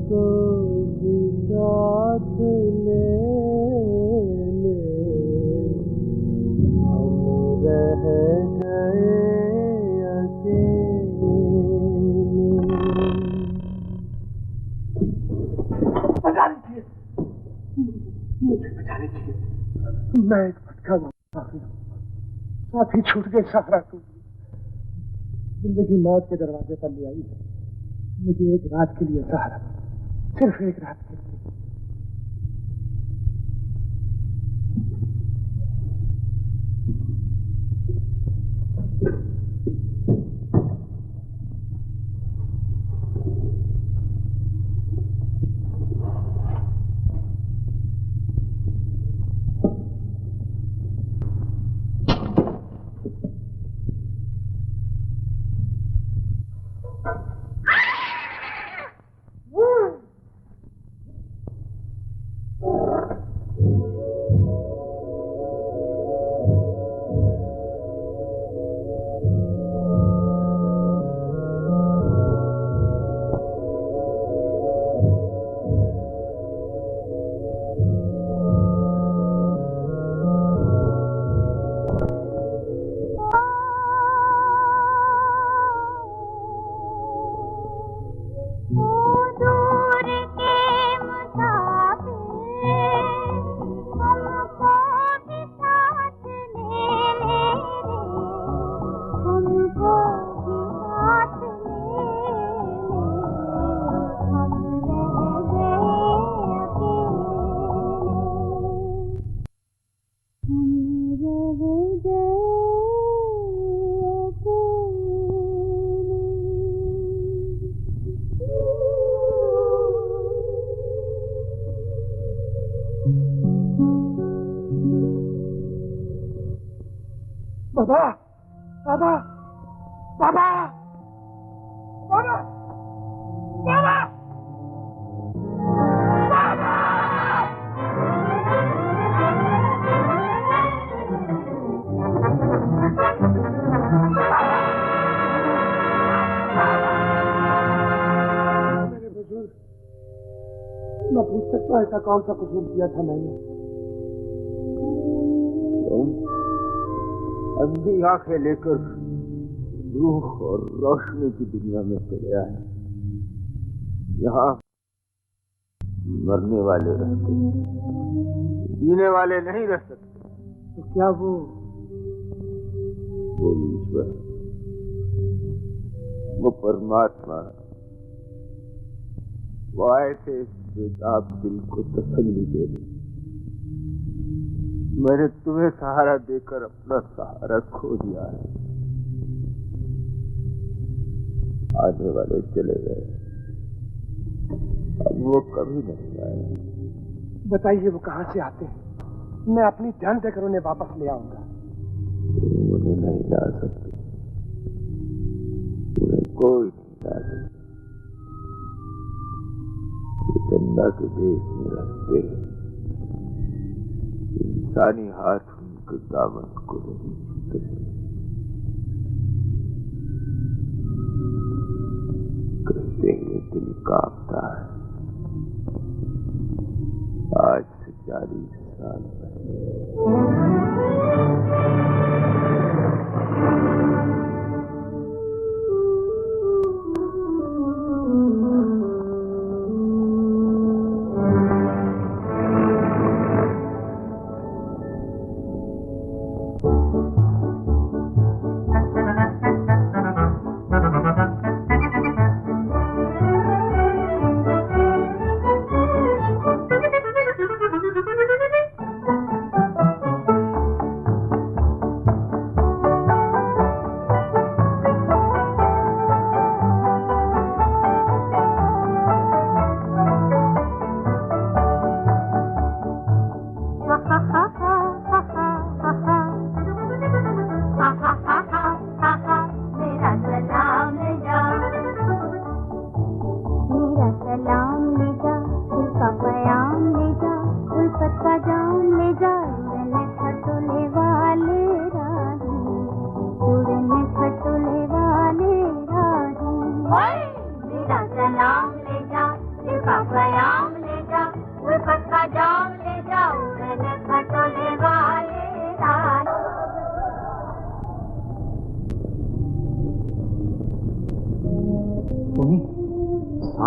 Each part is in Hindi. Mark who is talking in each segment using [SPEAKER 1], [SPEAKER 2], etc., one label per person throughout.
[SPEAKER 1] को भी साथ ले ले, हम रह गए अकेले। बचा लीजिए, मुझे बचा लीजिए। मैं एक भटका हुआ साथी छूट गए, सहारा टूट गया। जिंदगी मौत के दरवाजे पर ले आई है, मुझे एक रात के लिए सहारा, सिर्फ एक रात के लिए। बाबा, बाबा, बाबा, बाबा, बाबा, मेरे बुजुर्ग, मैं पूछ सकता हूँ ऐसा कौन सा कसूर किया था मैंने? अंधी आंखें लेकर रूह और रोशनी की दुनिया में चले आए। यहाँ मरने वाले रहते, जीने वाले नहीं रह सकते। तो क्या वो ईश्वर, वो परमात्मा, वो आए थे बेताब दिल को तसल्ली देने। मैंने तुम्हें सहारा देकर अपना सहारा खो दिया है। आने वाले चले गए, अब वो कभी नहीं आए। बताइए वो कहाँ से आते हैं? मैं अपनी जान देकर उन्हें वापस ले आऊंगा। उन्हें नहीं ला सकते, उन्हें कोई नहीं ला सकता। वो चंदा के देश में रहते हैं, इंसानी हाथ उनके दामन को नहीं छूते। कहते हुए दिल कांपता है। आज से 40 साल पहले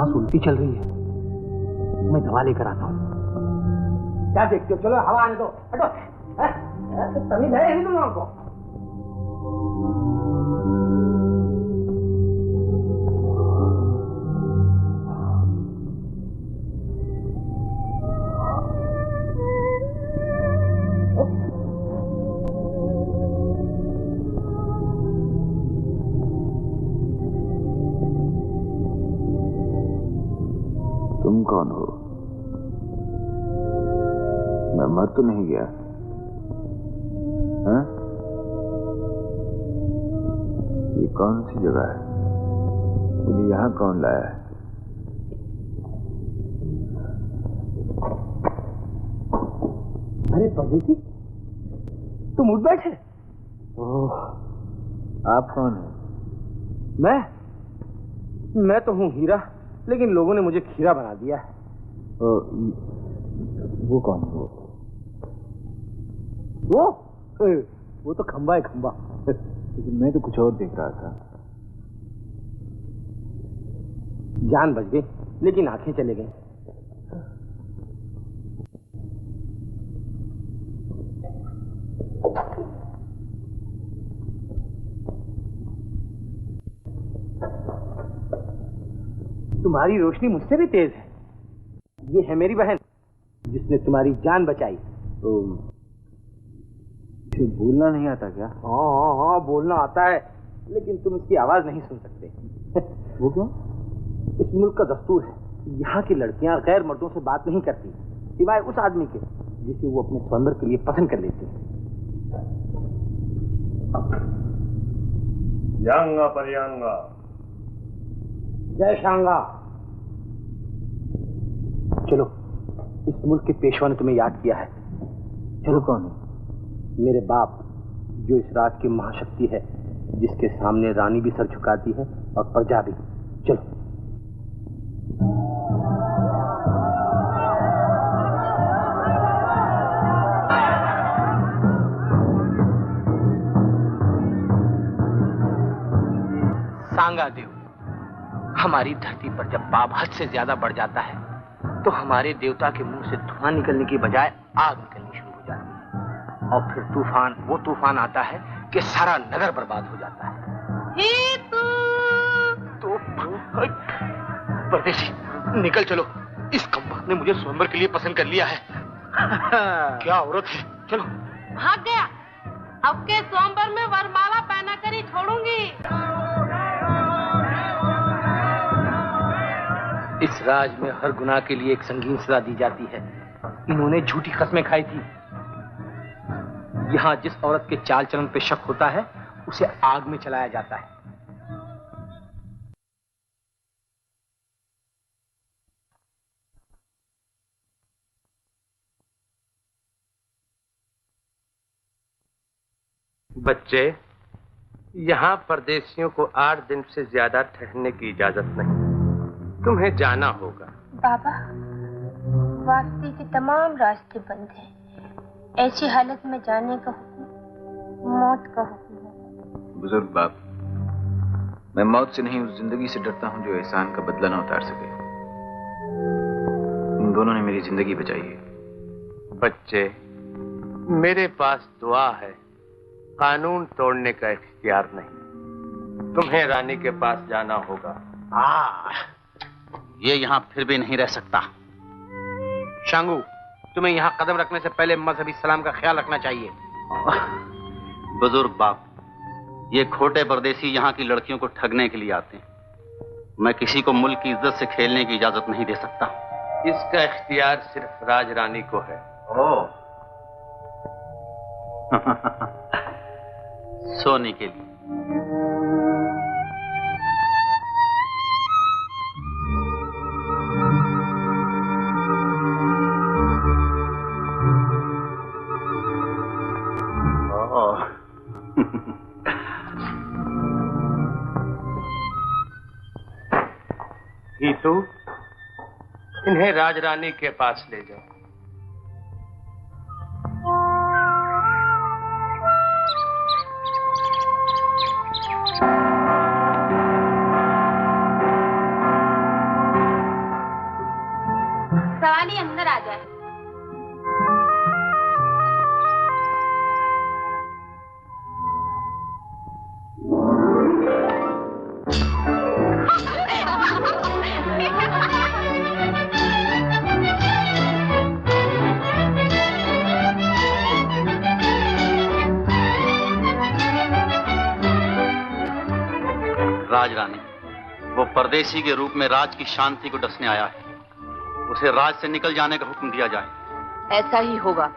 [SPEAKER 2] सांस उल्टी चल रही है। मैं दवा लेकर आता हूँ। क्या देखते हो? चलो हवा आने दो। हटो। तो तमीज है नहीं तुम लोगों को?
[SPEAKER 3] तुम कौन हो? मैं मर तो नहीं गया? हाँ? ये कौन सी जगह है? मुझे यहाँ कौन लाया है?
[SPEAKER 2] अरे परदेसी, तुम उठ बैठे।
[SPEAKER 3] ओह, आप कौन हैं?
[SPEAKER 2] मैं तो हूँ हीरा, लेकिन लोगों ने मुझे खीरा बना दिया है।
[SPEAKER 3] वो कौन हो?
[SPEAKER 2] वो तो खंबा है, खंबा।
[SPEAKER 3] लेकिन मैं तो कुछ और देख रहा था।
[SPEAKER 2] जान बच गई, लेकिन आंखें चले गई। तुम्हारी रोशनी मुझसे भी तेज है। ये है मेरी बहन, जिसने तुम्हारी जान बचाई।
[SPEAKER 3] तो बोलना नहीं आता क्या?
[SPEAKER 2] हाँ, बोलना आता है, लेकिन तुम इसकी आवाज नहीं सुन सकते।
[SPEAKER 3] वो क्यों?
[SPEAKER 2] इस मुल्क का दस्तूर है, यहाँ की लड़कियां गैर मर्दों से बात नहीं करती, सिवाय उस आदमी के जिसे वो अपने स्वयंवर के लिए पसंद कर लेती है।
[SPEAKER 4] यांगा परियांगा।
[SPEAKER 2] जय शांगा। चलो, इस मुल्क के पेशवा ने तुम्हें याद किया है।
[SPEAKER 3] चलो। कौन है?
[SPEAKER 2] मेरे बाप, जो इस राज की महाशक्ति है, जिसके सामने रानी भी सर झुकाती है और प्रजा भी। चलो। सांगा देव, हमारी धरती पर जब पाप हद से ज्यादा बढ़ जाता है तो हमारे देवता के मुंह से धुआं निकलने की बजाय आग निकलनी शुरू हो जाती है, और फिर वो तूफान आता है कि सारा नगर बर्बाद हो जाता है। तो परदेसी, निकल चलो। इस कमबख्त ने मुझे स्वयंवर के लिए पसंद कर लिया है। क्या औरत है। चलो।
[SPEAKER 5] भाग गया। अब के स्वयंवर में वरमाला पहना कर ही छोड़ूंगी।
[SPEAKER 2] इस राज में हर गुनाह के लिए एक संगीन सजा दी जाती है। इन्होंने झूठी कस्में खाई थी। यहाँ जिस औरत के चाल चलन पे शक होता है, उसे आग में चलाया जाता है।
[SPEAKER 4] बच्चे, यहाँ परदेशियों को 8 दिन से ज्यादा ठहरने की इजाजत नहीं। तुम्हें जाना होगा।
[SPEAKER 6] बाबा, वापसी के तमाम रास्ते बंद हैं। ऐसी हालत में जाने का हुक्म मौत का हुक्म है।
[SPEAKER 3] बुजुर्ग बाप, मैं मौत से नहीं, उस जिंदगी से डरता हूँ जो एहसान का बदला न उतार सके। इन दोनों ने मेरी जिंदगी बचाई है।
[SPEAKER 4] बच्चे, मेरे पास दुआ है, कानून तोड़ने का इख्तियार नहीं। तुम्हें रानी के पास जाना होगा।
[SPEAKER 2] ये यहाँ फिर भी नहीं रह सकता। शांगू, तुम्हें यहाँ कदम रखने से पहले मजहबी सलाम का ख्याल रखना चाहिए।
[SPEAKER 7] बुजुर्ग बाप, ये खोटे परदेसी यहाँ की लड़कियों को ठगने के लिए आते हैं। मैं किसी को मुल्क की इज्जत से खेलने की इजाजत नहीं दे सकता।
[SPEAKER 4] इसका इख्तियार सिर्फ राज रानी को है।
[SPEAKER 7] ओह। सोने के लिए।
[SPEAKER 4] गीतू, इन्हें राज रानी के पास ले जाओ।
[SPEAKER 6] सवाल ही अंदर आ जाए।
[SPEAKER 7] राजरानी, वो परदेसी के रूप में राज की शांति को डसने आया है। उसे राज से निकल जाने का हुक्म दिया जाए।
[SPEAKER 5] ऐसा ही होगा।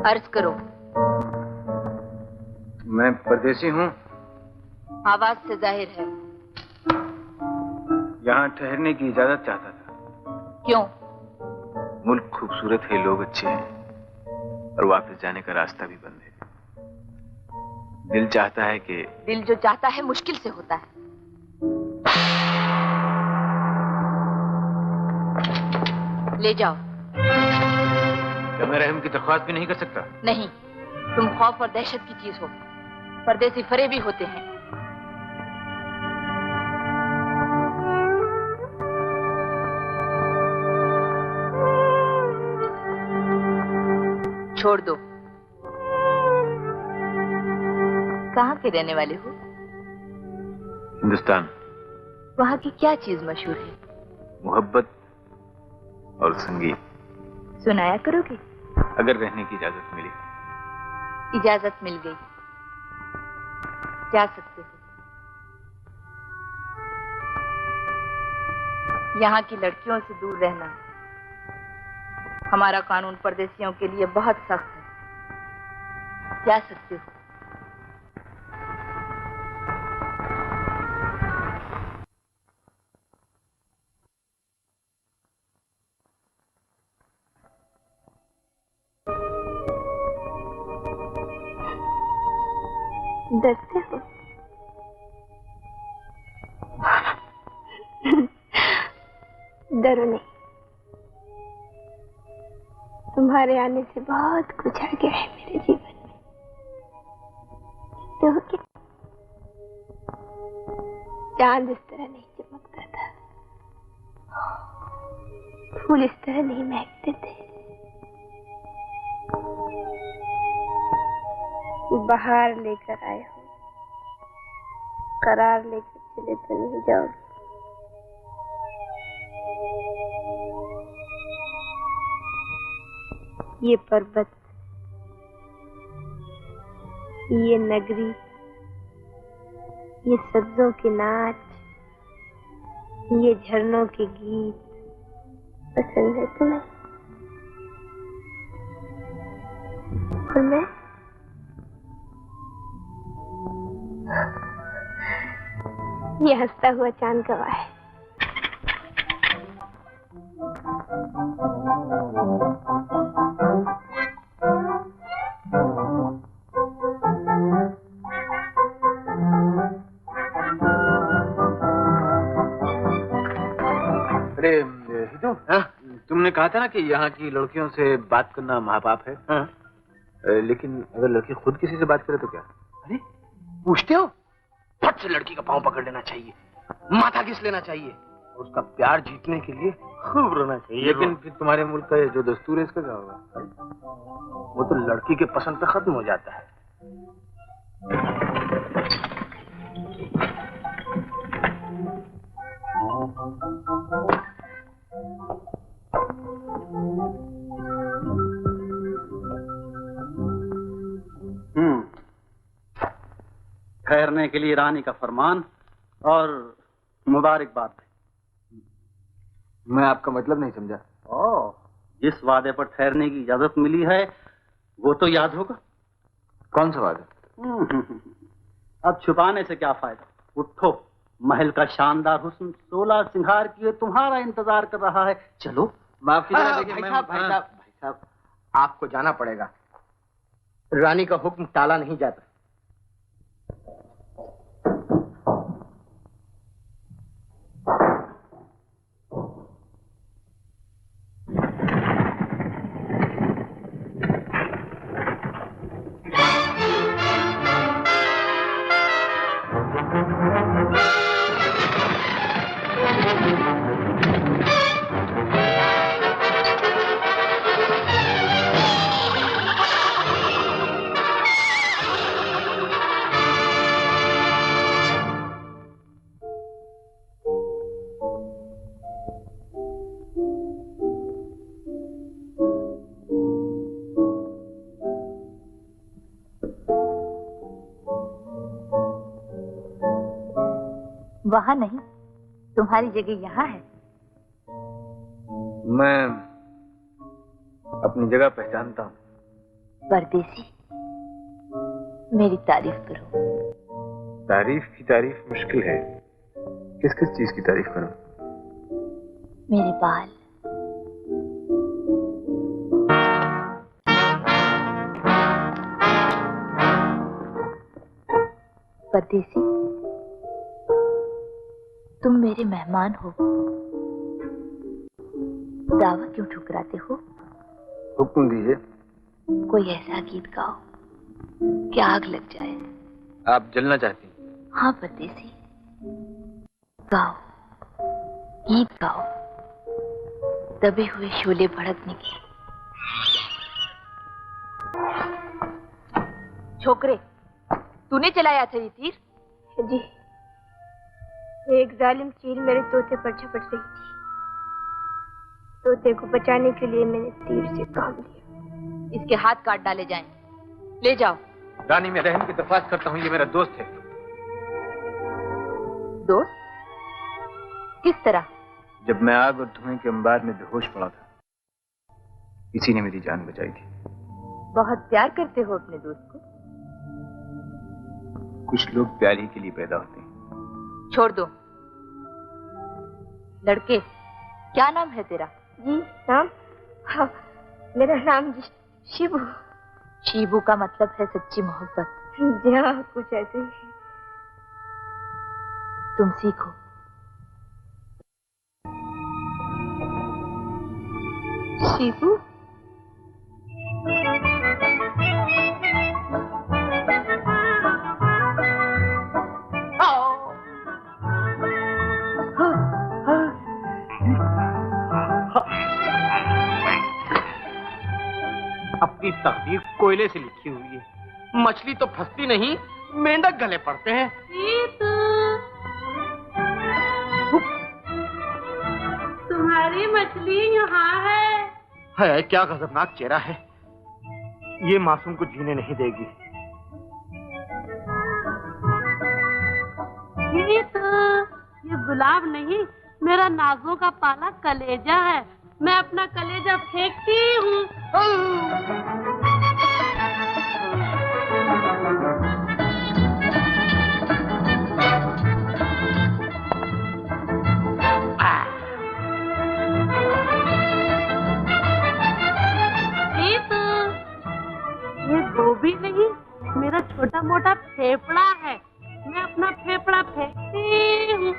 [SPEAKER 5] अर्ज करो।
[SPEAKER 3] मैं परदेसी हूँ।
[SPEAKER 5] आवाज से जाहिर है।
[SPEAKER 3] यहाँ ठहरने की इजाजत चाहता था।
[SPEAKER 5] क्यों?
[SPEAKER 3] मुल्क खूबसूरत है, लोग अच्छे हैं और वापस जाने का रास्ता भी बंद है। दिल चाहता है कि
[SPEAKER 5] दिल जो चाहता है मुश्किल से होता है। ले जाओ।
[SPEAKER 3] क्या मैं रहम की दरख्वास्त भी नहीं कर सकता?
[SPEAKER 5] नहीं, तुम खौफ और दहशत की चीज हो। परदेसी फरेबी होते हैं। छोड़ दो। कहाँ के रहने वाले हो?
[SPEAKER 3] हिंदुस्तान।
[SPEAKER 5] वहाँ की क्या चीज मशहूर है?
[SPEAKER 3] मोहब्बत और संगीत।
[SPEAKER 5] सुनाया करोगे?
[SPEAKER 3] अगर रहने की इजाजत मिली।
[SPEAKER 5] इजाजत मिल गई, जा सकते हो। यहाँ की लड़कियों से दूर रहना। हमारा कानून परदेसियों के लिए बहुत सख्त है। जा सकते हो।
[SPEAKER 6] डरते हो? डरो नहीं, तुम्हारे आने से बहुत कुछ आ गया है मेरे जीवन में। देखते हो कि चांद इस तरह नहीं चमकता था, फूल इस तरह नहीं महकते थे, बाहर लेकर आए हो, करार लेकर चले तो नहीं जाओगे। ये पर्वत, ये नगरी, ये सब्जों के नाच, ये झरनों के गीत पसंद है तुम्हें? और मैं ये हंसता हुआ चांद गवाह है।
[SPEAKER 3] अरे हितू, तुमने कहा था ना कि यहाँ की लड़कियों से बात करना महापाप है।
[SPEAKER 2] हाँ।
[SPEAKER 3] लेकिन अगर लड़की खुद किसी से बात करे तो क्या?
[SPEAKER 2] अरे पूछते हो? फट से लड़की का पांव पकड़ लेना चाहिए, माथा घिस लेना चाहिए, और उसका प्यार जीतने के लिए खूब रोना चाहिए।
[SPEAKER 3] लेकिन फिर तुम्हारे मुल्क का ये जो दस्तूर है इसका क्या होगा?
[SPEAKER 2] वो तो लड़की के पसंद पे खत्म हो जाता है।
[SPEAKER 7] ठहरने के लिए रानी का फरमान और मुबारकबाद।
[SPEAKER 3] मैं आपका मतलब नहीं समझा।
[SPEAKER 7] जिस वादे पर ठहरने की इजाजत मिली है वो तो याद होगा।
[SPEAKER 3] कौन सा वादा?
[SPEAKER 7] अब छुपाने से क्या फायदा। उठो, महल का शानदार हुस्न 16 सिंगार किए तुम्हारा इंतजार कर रहा है। चलो।
[SPEAKER 3] माफ कीजिएगा,
[SPEAKER 2] भाई साहब, आपको जाना पड़ेगा। रानी का हुक्म टाला नहीं जाता।
[SPEAKER 8] वहां नहीं, तुम्हारी जगह यहाँ है।
[SPEAKER 3] मैं अपनी जगह पहचानता हूँ।
[SPEAKER 8] परदेसी, मेरी तारीफ करो।
[SPEAKER 3] तारीफ की तारीफ मुश्किल है। किस किस चीज की तारीफ करूं?
[SPEAKER 8] मेरे बाल, परदेसी तुम मेरे मेहमान हो, दावा क्यों ठुकराते हो?
[SPEAKER 3] हुक्म दीजिए।
[SPEAKER 8] कोई ऐसा गीत गाओ कि आग लग जाए।
[SPEAKER 3] आप जलना चाहती हैं?
[SPEAKER 8] हाँ परदेसी, गाओ, गीत गाओ। दबे हुए शोले भड़कने की। छोकरे, तूने चलाया था ये तीर?
[SPEAKER 6] जी, एक जालिम चील मेरे तोते पर झपट रही थी। तोते को बचाने के लिए मैंने तीर से काम लिया।
[SPEAKER 8] इसके हाथ काट डाले जाएं। ले जाओ।
[SPEAKER 3] रानी, मैं रहम की दरख्वास्त करता हूँ, ये मेरा दोस्त है।
[SPEAKER 8] दोस्त? किस तरह?
[SPEAKER 3] जब मैं आग और धुएं के अंबार में बेहोश पड़ा था, इसी ने मेरी जान बचाई थी।
[SPEAKER 8] बहुत प्यार करते हो अपने दोस्त को?
[SPEAKER 3] कुछ लोग प्यार ही के लिए पैदा होते हैं।
[SPEAKER 8] छोड़ दो। लड़के, क्या नाम है तेरा?
[SPEAKER 6] जी, नाम? हाँ, मेरा नाम शिबू।
[SPEAKER 8] शिबू का मतलब है सच्ची मोहब्बत।
[SPEAKER 6] जी हाँ, कुछ ऐसे ही।
[SPEAKER 8] तुम सीखो।
[SPEAKER 6] शिबू?
[SPEAKER 2] अपनी तकदीर कोयले से लिखी हुई है। मछली तो फंसती नहीं, मेंढक गले पड़ते हैं।
[SPEAKER 5] तुम्हारी मछली यहाँ है।
[SPEAKER 2] क्या खतरनाक चेहरा है। ये मासूम को जीने नहीं देगी।
[SPEAKER 5] ये गुलाब नहीं, मेरा नाजों का पाला कलेजा है। मैं अपना कलेजा फेंकती हूँ। ये गोभी नहीं, मेरा छोटा मोटा फेफड़ा है। मैं अपना फेफड़ा फेंकती हूँ।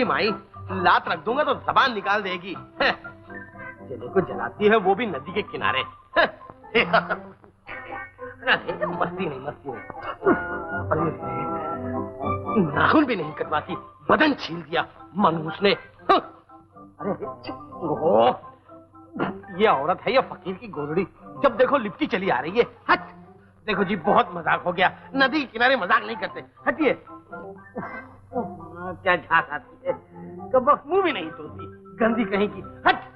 [SPEAKER 2] माई, लात रख दूंगा तो जबान निकाल देगी। जले को जलाती है, वो भी नदी के किनारे। मस्ती नहीं, मस्ती नहीं। नाखून भी नहीं कटवाती, बदन छील दिया मनहूस ने। अरे ओहो, ये औरत है या फकीर की गोदड़ी, जब देखो लिपटी चली आ रही है। हट, देखो जी बहुत मजाक हो गया, नदी के किनारे मजाक नहीं करते, हटिए। क्या झांक आती है, कब मुंह भी नहीं धोती, गंदी कहीं की। हट,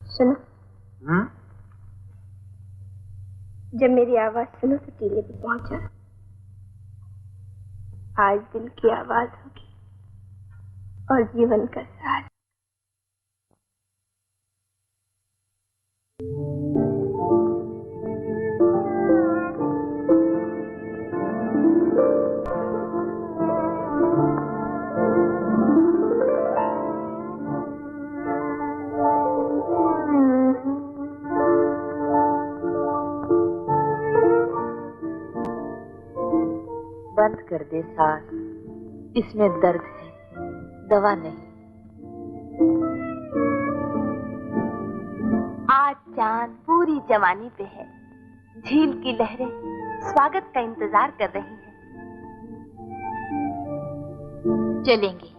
[SPEAKER 6] सुनो, जब मेरी आवाज सुनो तो टीले पे पहुंचा। आज दिल की आवाज होगी और जीवन का साज।
[SPEAKER 8] बंद कर दे सांस, इसमें दर्द है, दवा नहीं। आज चांद पूरी जवानी पे है, झील की लहरें स्वागत का इंतजार कर रही हैं। चलेंगे,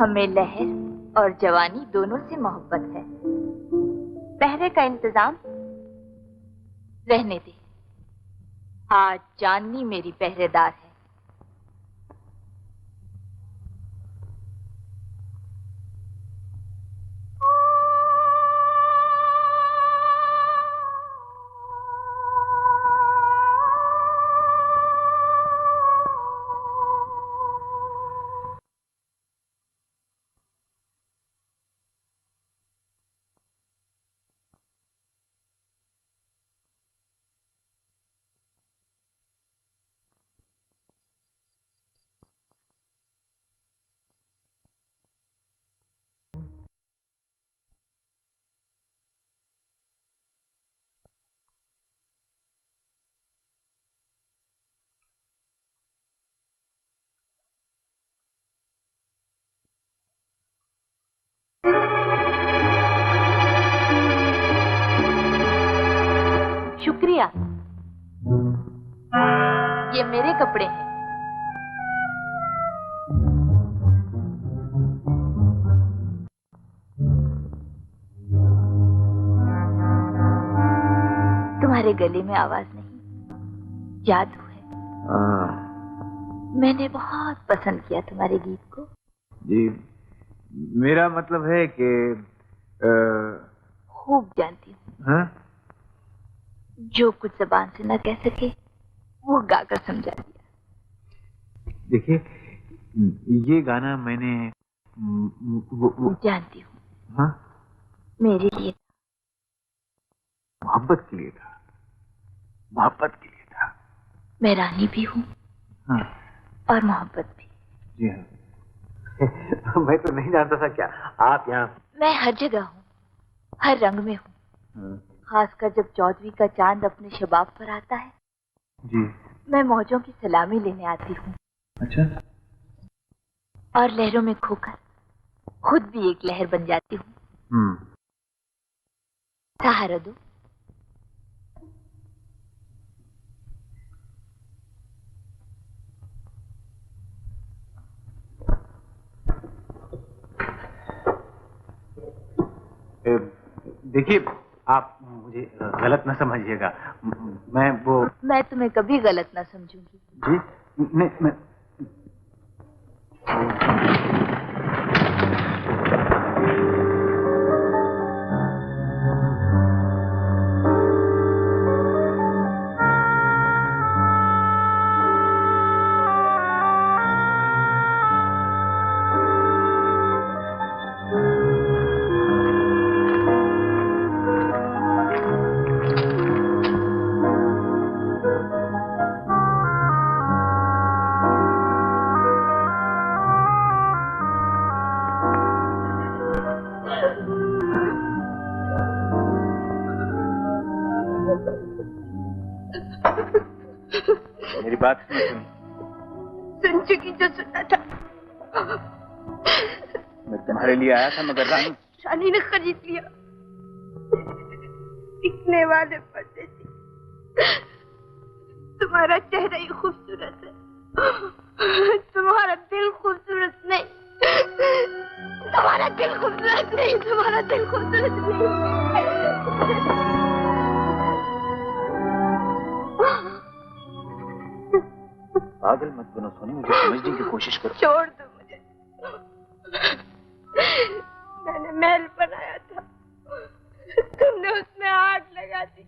[SPEAKER 8] हमें लहर और जवानी दोनों से मोहब्बत है। पहरे का इंतजाम रहने दे, आज चांदनी मेरी पहरेदार है। शुक्रिया, ये मेरे कपड़े हैं। तुम्हारे गले में आवाज नहीं, जादू है। मैंने बहुत पसंद किया तुम्हारे गीत को।
[SPEAKER 3] जी, मेरा मतलब है कि
[SPEAKER 8] खूब जानती हूँ।
[SPEAKER 3] हाँ?
[SPEAKER 8] जो कुछ जबान से न कह सके वो गाकर समझा दिया।
[SPEAKER 3] देखिए, ये गाना मैंने वो
[SPEAKER 8] जानती हूँ।
[SPEAKER 3] हाँ?
[SPEAKER 8] मेरे लिए
[SPEAKER 3] मोहब्बत के लिए था, मोहब्बत के लिए था।
[SPEAKER 8] मैं रानी भी हूँ।
[SPEAKER 3] हाँ।
[SPEAKER 8] और मोहब्बत भी।
[SPEAKER 3] जी हाँ। मैं तो नहीं जानता था क्या आप यहाँ।
[SPEAKER 8] मैं हर जगह हूँ, हर रंग में हूँ।
[SPEAKER 3] हाँ।
[SPEAKER 8] खासकर जब चौदहवीं का चांद अपने शबाब पर आता है।
[SPEAKER 3] जी।
[SPEAKER 8] मैं मौजों की सलामी लेने आती हूँ।
[SPEAKER 3] अच्छा।
[SPEAKER 8] और लहरों में खोकर खुद भी एक लहर बन जाती हूँ। सहारा दो।
[SPEAKER 3] देखिए, आप मुझे गलत न समझिएगा। मैं
[SPEAKER 8] तुम्हें कभी गलत न समझूंगी।
[SPEAKER 3] जी, मैं मेरी बात क्यों सुनी?
[SPEAKER 6] सुन चुकी जो सुना था।
[SPEAKER 3] मैं तुम्हारे लिए आया था मगर रानी
[SPEAKER 6] रानी ने खरीद लिया। दिखने वाले परदेसी, तुम्हारा चेहरा ही खूबसूरत है, तुम्हारा दिल खूबसूरत नहीं। तुम्हारा दिल खूबसूरत नहीं, तुम्हारा दिल खूबसूरत नहीं।
[SPEAKER 3] पागल मत बनो सोनी, मुझे समझने की कोशिश करो।
[SPEAKER 6] छोड़ दो मुझे। मैंने महल बनाया था, तुमने उसमें आग लगा दी।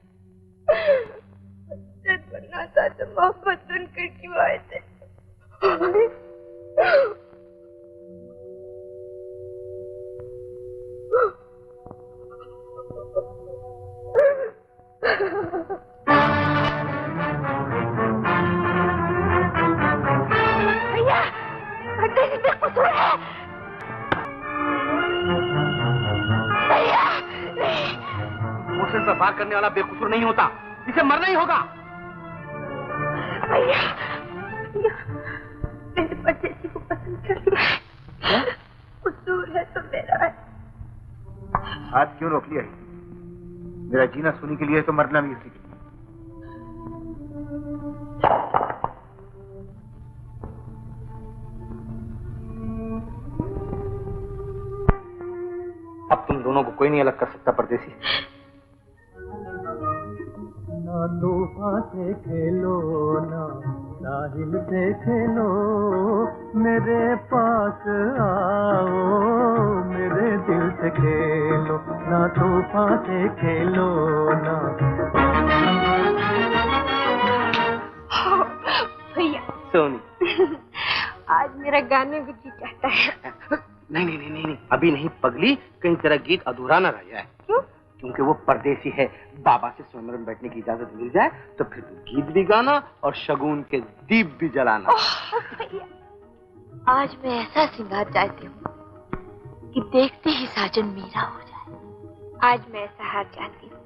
[SPEAKER 6] बनना था तो मोहब्बत सुनकर क्यों आए थे? भैया, परदेसी बेकसूर है। भैया,
[SPEAKER 2] मुंह से वार करने वाला बेकसूर नहीं होता, इसे मरना ही होगा।
[SPEAKER 6] भैया, मैंने परदेसी को पसंद कर लिया। कसूर है तो मेरा है।
[SPEAKER 3] हाथ क्यों रोक लिया? मेरा जीना सुनी के लिए तो मरना भी उसी के लिए।
[SPEAKER 2] अब तुम दोनों को कोई नहीं अलग कर सकता परदेसी।
[SPEAKER 1] ना तूफान से खेलो, ना साहिल से खेलो, मेरे पास आओ, मेरे दिल से खेलो, ना तूफान से खेलो ना।
[SPEAKER 6] भैया
[SPEAKER 2] सोनी,
[SPEAKER 6] आज मेरा गाने को जी चाहता है।
[SPEAKER 2] नहीं, अभी नहीं पगली, कहीं तेरा गीत अधूरा न रह जाए।
[SPEAKER 6] क्यों?
[SPEAKER 2] क्योंकि वो परदेसी है। बाबा से स्वयंवर में बैठने की इजाजत मिल जाए तो फिर तू गीत भी गाना और शगुन के दीप भी जलाना।
[SPEAKER 6] भैया,
[SPEAKER 8] आज मैं ऐसा सिंगार चाहती हूँ कि देखते ही साजन मेरा हो जाए।
[SPEAKER 6] आज मैं ऐसा हार चाहती हूँ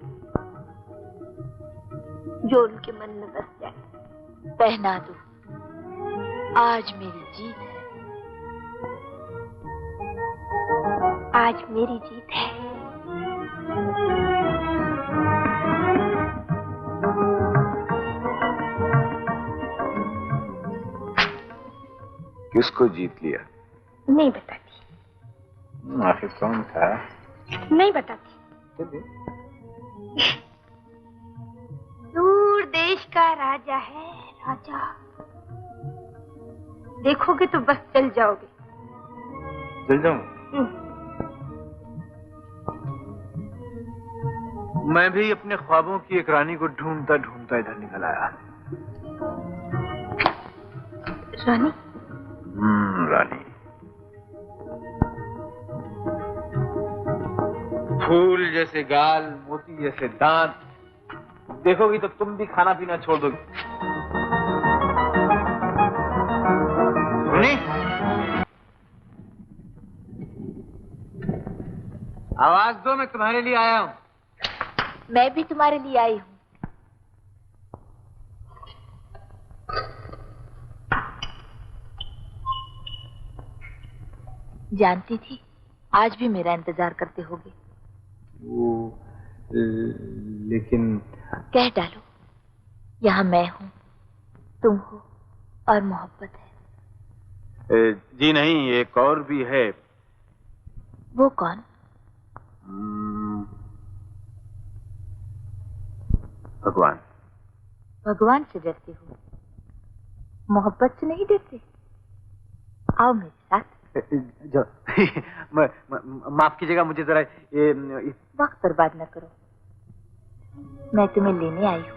[SPEAKER 6] जो उनके मन में बस जाए।
[SPEAKER 8] पहना दो, आज मेरी जीत है।
[SPEAKER 6] आज मेरी जीत है।
[SPEAKER 3] किसको जीत लिया?
[SPEAKER 6] नहीं बताती।
[SPEAKER 3] आखिर कौन था?
[SPEAKER 6] नहीं बताती। दूर देश का राजा है, राजा। देखोगे तो बस चल जाओगे।
[SPEAKER 3] चल जाऊं? मैं भी अपने ख्वाबों की एक रानी को ढूंढता ढूंढता इधर निकल आया।
[SPEAKER 6] रानी?
[SPEAKER 3] रानी। फूल जैसे गाल, मोती जैसे दांत, देखोगी तो तुम भी खाना पीना छोड़ दोगी। रानी, आवाज दो, मैं तुम्हारे लिए आया हूं।
[SPEAKER 8] मैं भी तुम्हारे लिए आई हूँ। जानती थी आज भी मेरा इंतजार करते होगे।
[SPEAKER 3] लेकिन
[SPEAKER 8] कह डालो, यहाँ मैं हूँ, तुम हो और मोहब्बत है।
[SPEAKER 3] जी नहीं, एक और भी है।
[SPEAKER 8] वो कौन?
[SPEAKER 3] भगवान।
[SPEAKER 8] भगवान से डरते हो, मोहब्बत से नहीं डरते? आओ मेरे साथ।
[SPEAKER 3] जो माफ कीजिएगा, मुझे जरा ये
[SPEAKER 8] वक्त बर्बाद न करो, मैं तुम्हें लेने आई हूँ।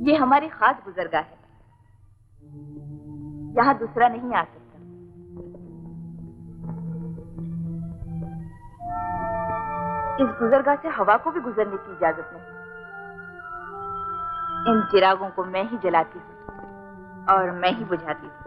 [SPEAKER 8] ये हमारी खास गुजरगाह है, यहाँ दूसरा नहीं आ सकता। इस गुजरगाह से हवा को भी गुजरने की इजाजत नहीं। इन चिरागों को मैं ही जलाती हूँ और मैं ही बुझाती हूँ।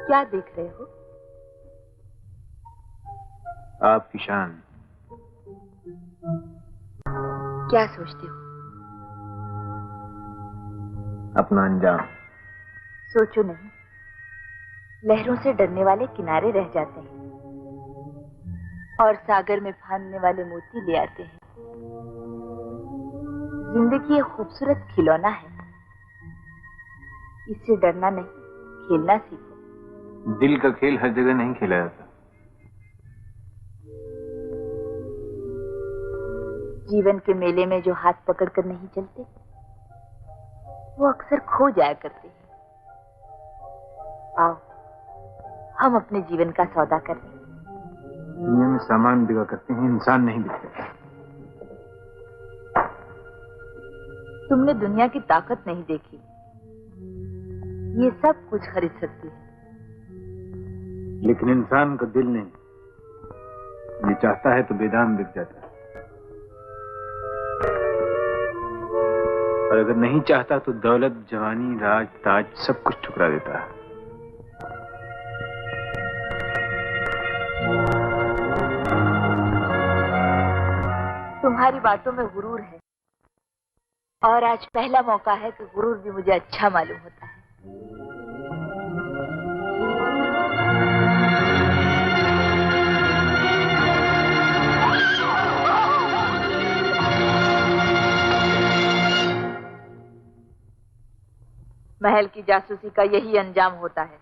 [SPEAKER 8] क्या देख रहे हो?
[SPEAKER 3] आपकी शान।
[SPEAKER 8] क्या सोचते हो?
[SPEAKER 3] अपना अंजाम।
[SPEAKER 8] सोचो नहीं, लहरों से डरने वाले किनारे रह जाते हैं और सागर में फांदने वाले मोती ले आते हैं। जिंदगी एक खूबसूरत खिलौना है, इससे डरना नहीं, खेलना सीखो।
[SPEAKER 3] दिल का खेल हर जगह नहीं खेला जाता।
[SPEAKER 8] जीवन के मेले में जो हाथ पकड़कर नहीं चलते, वो अक्सर खो जाया करते हैं। आओ, हम अपने जीवन का सौदा कर लें।
[SPEAKER 3] दुनिया में सामान बिका करते हैं, इंसान नहीं बिकते।
[SPEAKER 8] तुमने दुनिया की ताकत नहीं देखी, ये सब कुछ खरीद सकती है,
[SPEAKER 3] लेकिन इंसान का दिल नहीं। ये चाहता है तो बेदाम बिक जाता है, और अगर नहीं चाहता तो दौलत, जवानी, राज, ताज सब कुछ ठुकरा देता है।
[SPEAKER 8] तुम्हारी बातों में गुरूर है, और आज पहला मौका है कि गुरूर भी मुझे अच्छा मालूम होता है। महल की जासूसी का यही अंजाम होता है।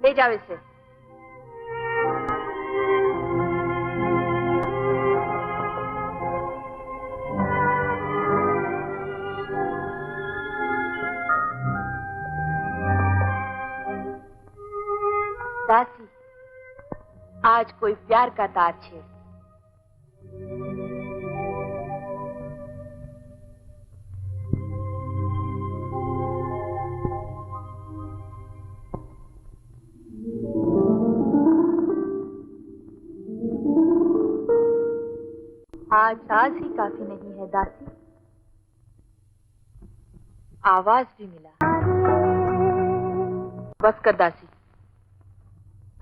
[SPEAKER 8] ले जाओ इसे। दासी, आज कोई प्यार का तार छेड़। आज साज ही काफी नहीं है दासी, आवाज भी मिला। बस कर दासी,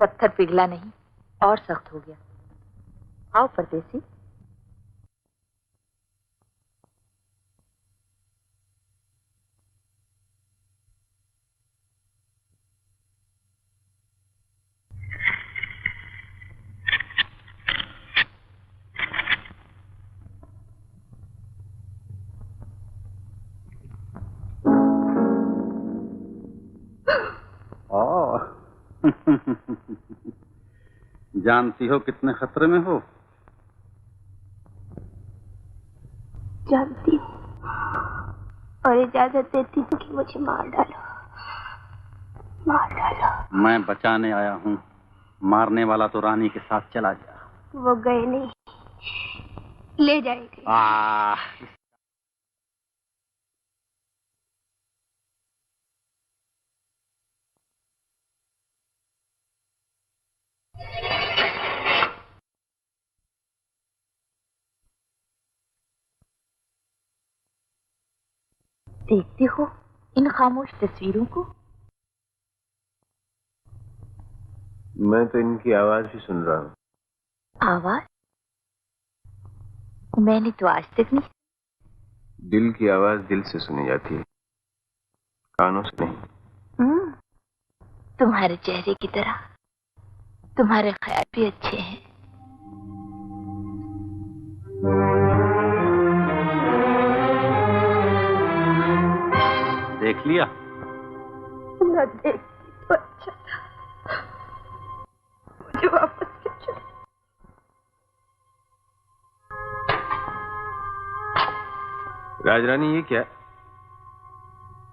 [SPEAKER 8] पत्थर पिघला नहीं और सख्त हो गया। आओ परदेसी।
[SPEAKER 7] जानती हो कितने खतरे में हो?
[SPEAKER 6] जानती हूँ और इजाजत देती हूँ कि मुझे मार डालो, मार डालो।
[SPEAKER 7] मैं बचाने आया हूँ, मारने वाला तो रानी के साथ चला गया।
[SPEAKER 6] वो गए नहीं, ले जाएंगे।
[SPEAKER 8] देखते हो इन खामोश तस्वीरों को?
[SPEAKER 3] मैं तो इनकी आवाज भी सुन रहा हूँ।
[SPEAKER 8] आवाज? मैंने तो आज तक नहीं।
[SPEAKER 3] दिल की आवाज दिल से सुनी जाती है, कानों से नहीं।
[SPEAKER 8] तुम्हारे चेहरे की तरह तुम्हारे ख्याल भी अच्छे हैं।
[SPEAKER 7] देख लिया?
[SPEAKER 6] न देख तो अच्छा था, मुझे वापस ले चलो।
[SPEAKER 3] राजरानी, ये क्या?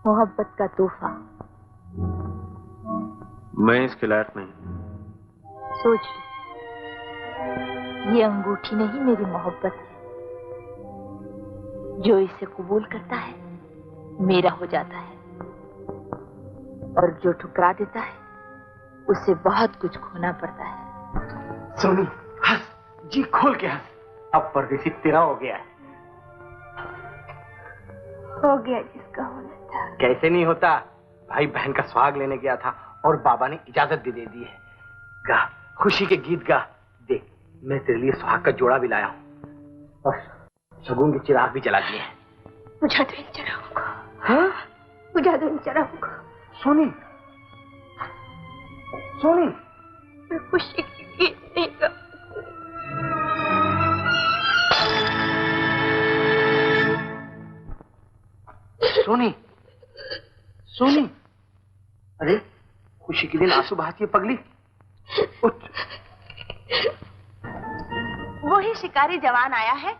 [SPEAKER 8] मोहब्बत का तोहफा।
[SPEAKER 3] मैं इसके लायक नहीं।
[SPEAKER 8] सोच लो, ये अंगूठी नहीं मेरी मोहब्बत है। जो इसे कबूल करता है मेरा हो जाता है, और जो ठुकरा देता है उसे बहुत कुछ खोना पड़ता है।
[SPEAKER 2] सोनी हंस, जी खोल के हंस। अब परदेसी तेरा हो गया है।
[SPEAKER 6] हो गया जिसका होना था।
[SPEAKER 2] कैसे नहीं होता? भाई बहन का सुहाग लेने गया था और बाबा ने इजाजत भी दे दी है। गा, खुशी के गीत गा। देख, मैं तेरे लिए सुहाग का जोड़ा भी लाया हूँ और शगुन के चिराग भी जला दिए हैं।
[SPEAKER 6] बुझा दो इन चिरागों को।
[SPEAKER 2] हाँ?
[SPEAKER 6] बुझा दो इन चिरागों को।
[SPEAKER 2] सोनी, सोनी,
[SPEAKER 6] मैं खुशी के गीत नहीं गा।
[SPEAKER 2] सोनी, सोनी, अरे खुशी के दिन आंसू बहाती है पगली। उठ।
[SPEAKER 8] वही शिकारी जवान आया है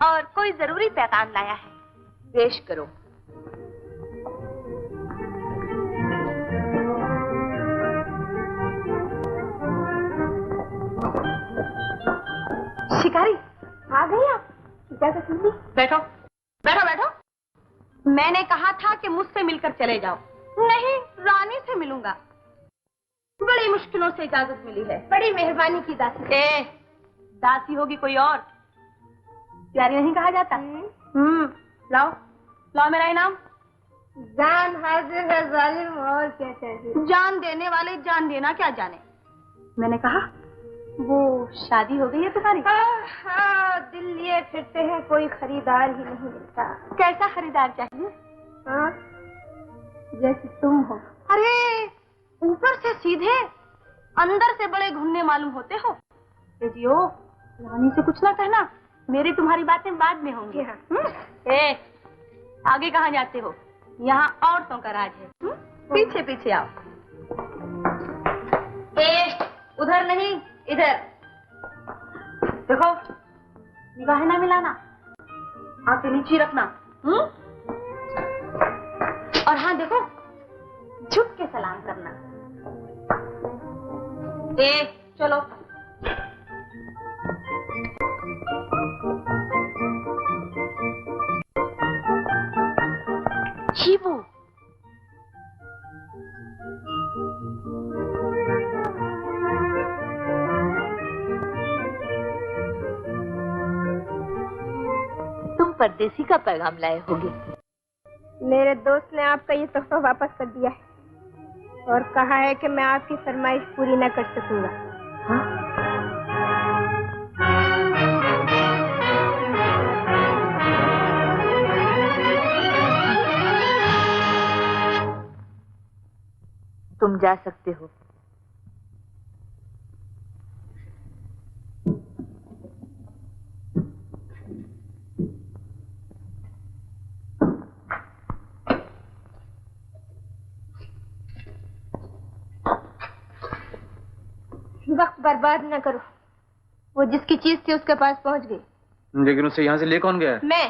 [SPEAKER 8] और कोई जरूरी पैगाम लाया है। पेश करो।
[SPEAKER 6] शिकारी आ गए आप? इजाजत मिली?
[SPEAKER 5] बैठो बैठो बैठो। मैंने कहा था कि मुझसे मिलकर चले जाओ। नहीं, रानी से मिलूंगा। बड़ी मुश्किलों से इजाजत मिली है।
[SPEAKER 6] बड़ी मेहरबानी की दासी।
[SPEAKER 5] दासी होगी कोई और, प्यारी नहीं कहा जाता। लाओ लाओ मेरा इनाम।
[SPEAKER 6] जान हाजिर है जालिम, और क्या चाहिए?
[SPEAKER 5] जान देने वाले जान देना क्या जाने। मैंने कहा वो शादी हो गई है तुम्हारी?
[SPEAKER 6] हाँ, दिल लिए फिरते हैं, कोई खरीदार ही नहीं मिलता।
[SPEAKER 5] कैसा खरीदार चाहिए?
[SPEAKER 6] हाँ, जैसे तुम हो।
[SPEAKER 5] अरे ऊपर से सीधे, अंदर से बड़े घुमने मालूम होते हो। जियो, रानी से कुछ ना कहना, मेरी तुम्हारी बातें बाद में होंगी। आगे कहाँ जाते हो? यहाँ औरतों का राज है। पीछे पीछे आओ। उधर नहीं, इधर देखो, निगाहें ना मिलाना, आंखें नीचे रखना। और हाँ देखो, झुक के सलाम करना। चलो।
[SPEAKER 8] शिबू, तुम परदेसी का पैगाम लाए होगे।
[SPEAKER 6] मेरे दोस्त ने आपका ये तोहफा वापस कर दिया है और कहा है कि मैं आपकी फरमाइश पूरी न कर सकूंगा।
[SPEAKER 8] हाँ? तुम जा सकते हो।
[SPEAKER 6] वक्त बर्बाद न करो। वो जिसकी चीज थी उसके पास पहुंच गई।
[SPEAKER 3] लेकिन उसे यहाँ से ले कौन गया?
[SPEAKER 6] मैं।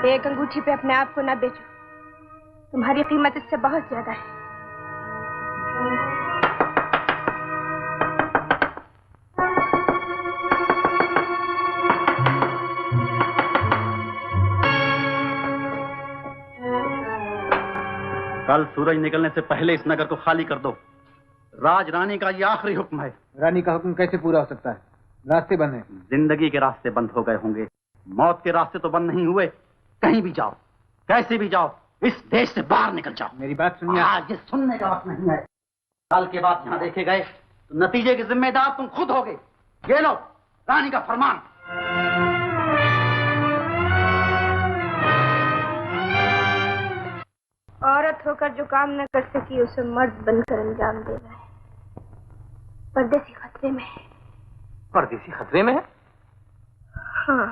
[SPEAKER 6] एक अंगूठी पे अपने आप को न बेचो, तुम्हारी कीमत इससे बहुत ज्यादा है।
[SPEAKER 7] कल सूरज निकलने से पहले इस नगर को खाली कर दो। राज रानी का ये आखिरी हुक्म है।
[SPEAKER 3] रानी का हुक्म कैसे पूरा हो सकता है? रास्ते बंद हैं।
[SPEAKER 7] जिंदगी के रास्ते बंद हो गए होंगे, मौत के रास्ते तो बंद नहीं हुए। कहीं भी जाओ, कैसे भी जाओ, इस देश से बाहर निकल जाओ।
[SPEAKER 3] मेरी बात सुनिए।
[SPEAKER 7] आज ये सुनने का वक्त नहीं है। कल के बाद यहाँ देखे गए तो नतीजे के जिम्मेदार तुम खुद होगे। ये लो रानी का फरमान।
[SPEAKER 6] औरत होकर जो काम न कर सकी उसे मर्द बनकर अंजाम देना है। परदेसी खतरे में है।
[SPEAKER 2] परदेसी खतरे में है?
[SPEAKER 6] हाँ,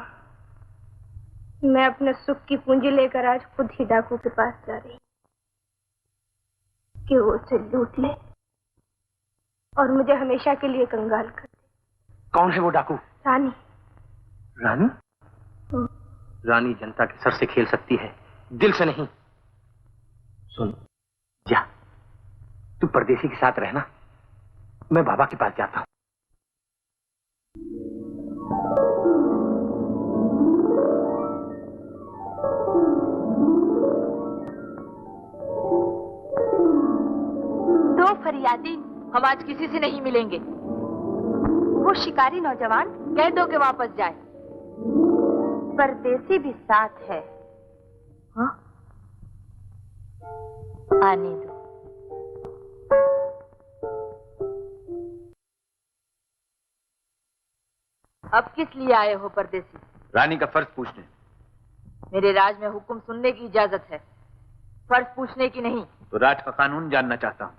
[SPEAKER 6] मैं अपने सुख की पूंजी लेकर आज खुद ही डाकू के पास जा रही हूँ कि वो उसे लूट ले और मुझे हमेशा के लिए कंगाल कर दे।
[SPEAKER 2] कौन है वो डाकू?
[SPEAKER 6] रानी।
[SPEAKER 2] रानी? रानी जनता के सर से खेल सकती है, दिल से नहीं। सुन, जा, तू परदेसी के साथ रहना, मैं बाबा के पास जाता हूं।
[SPEAKER 8] दो फरियादी हम आज किसी से नहीं मिलेंगे। वो शिकारी नौजवान कह दो कि वापस जाए। परदेसी भी साथ है। हाँ? आने दो। अब किस लिए आए हो परदेसी?
[SPEAKER 3] रानी का फर्ज पूछने।
[SPEAKER 8] मेरे राज में हुक्म सुनने की इजाजत है, फर्ज पूछने की नहीं।
[SPEAKER 3] तो राज का कानून जानना चाहता हूँ।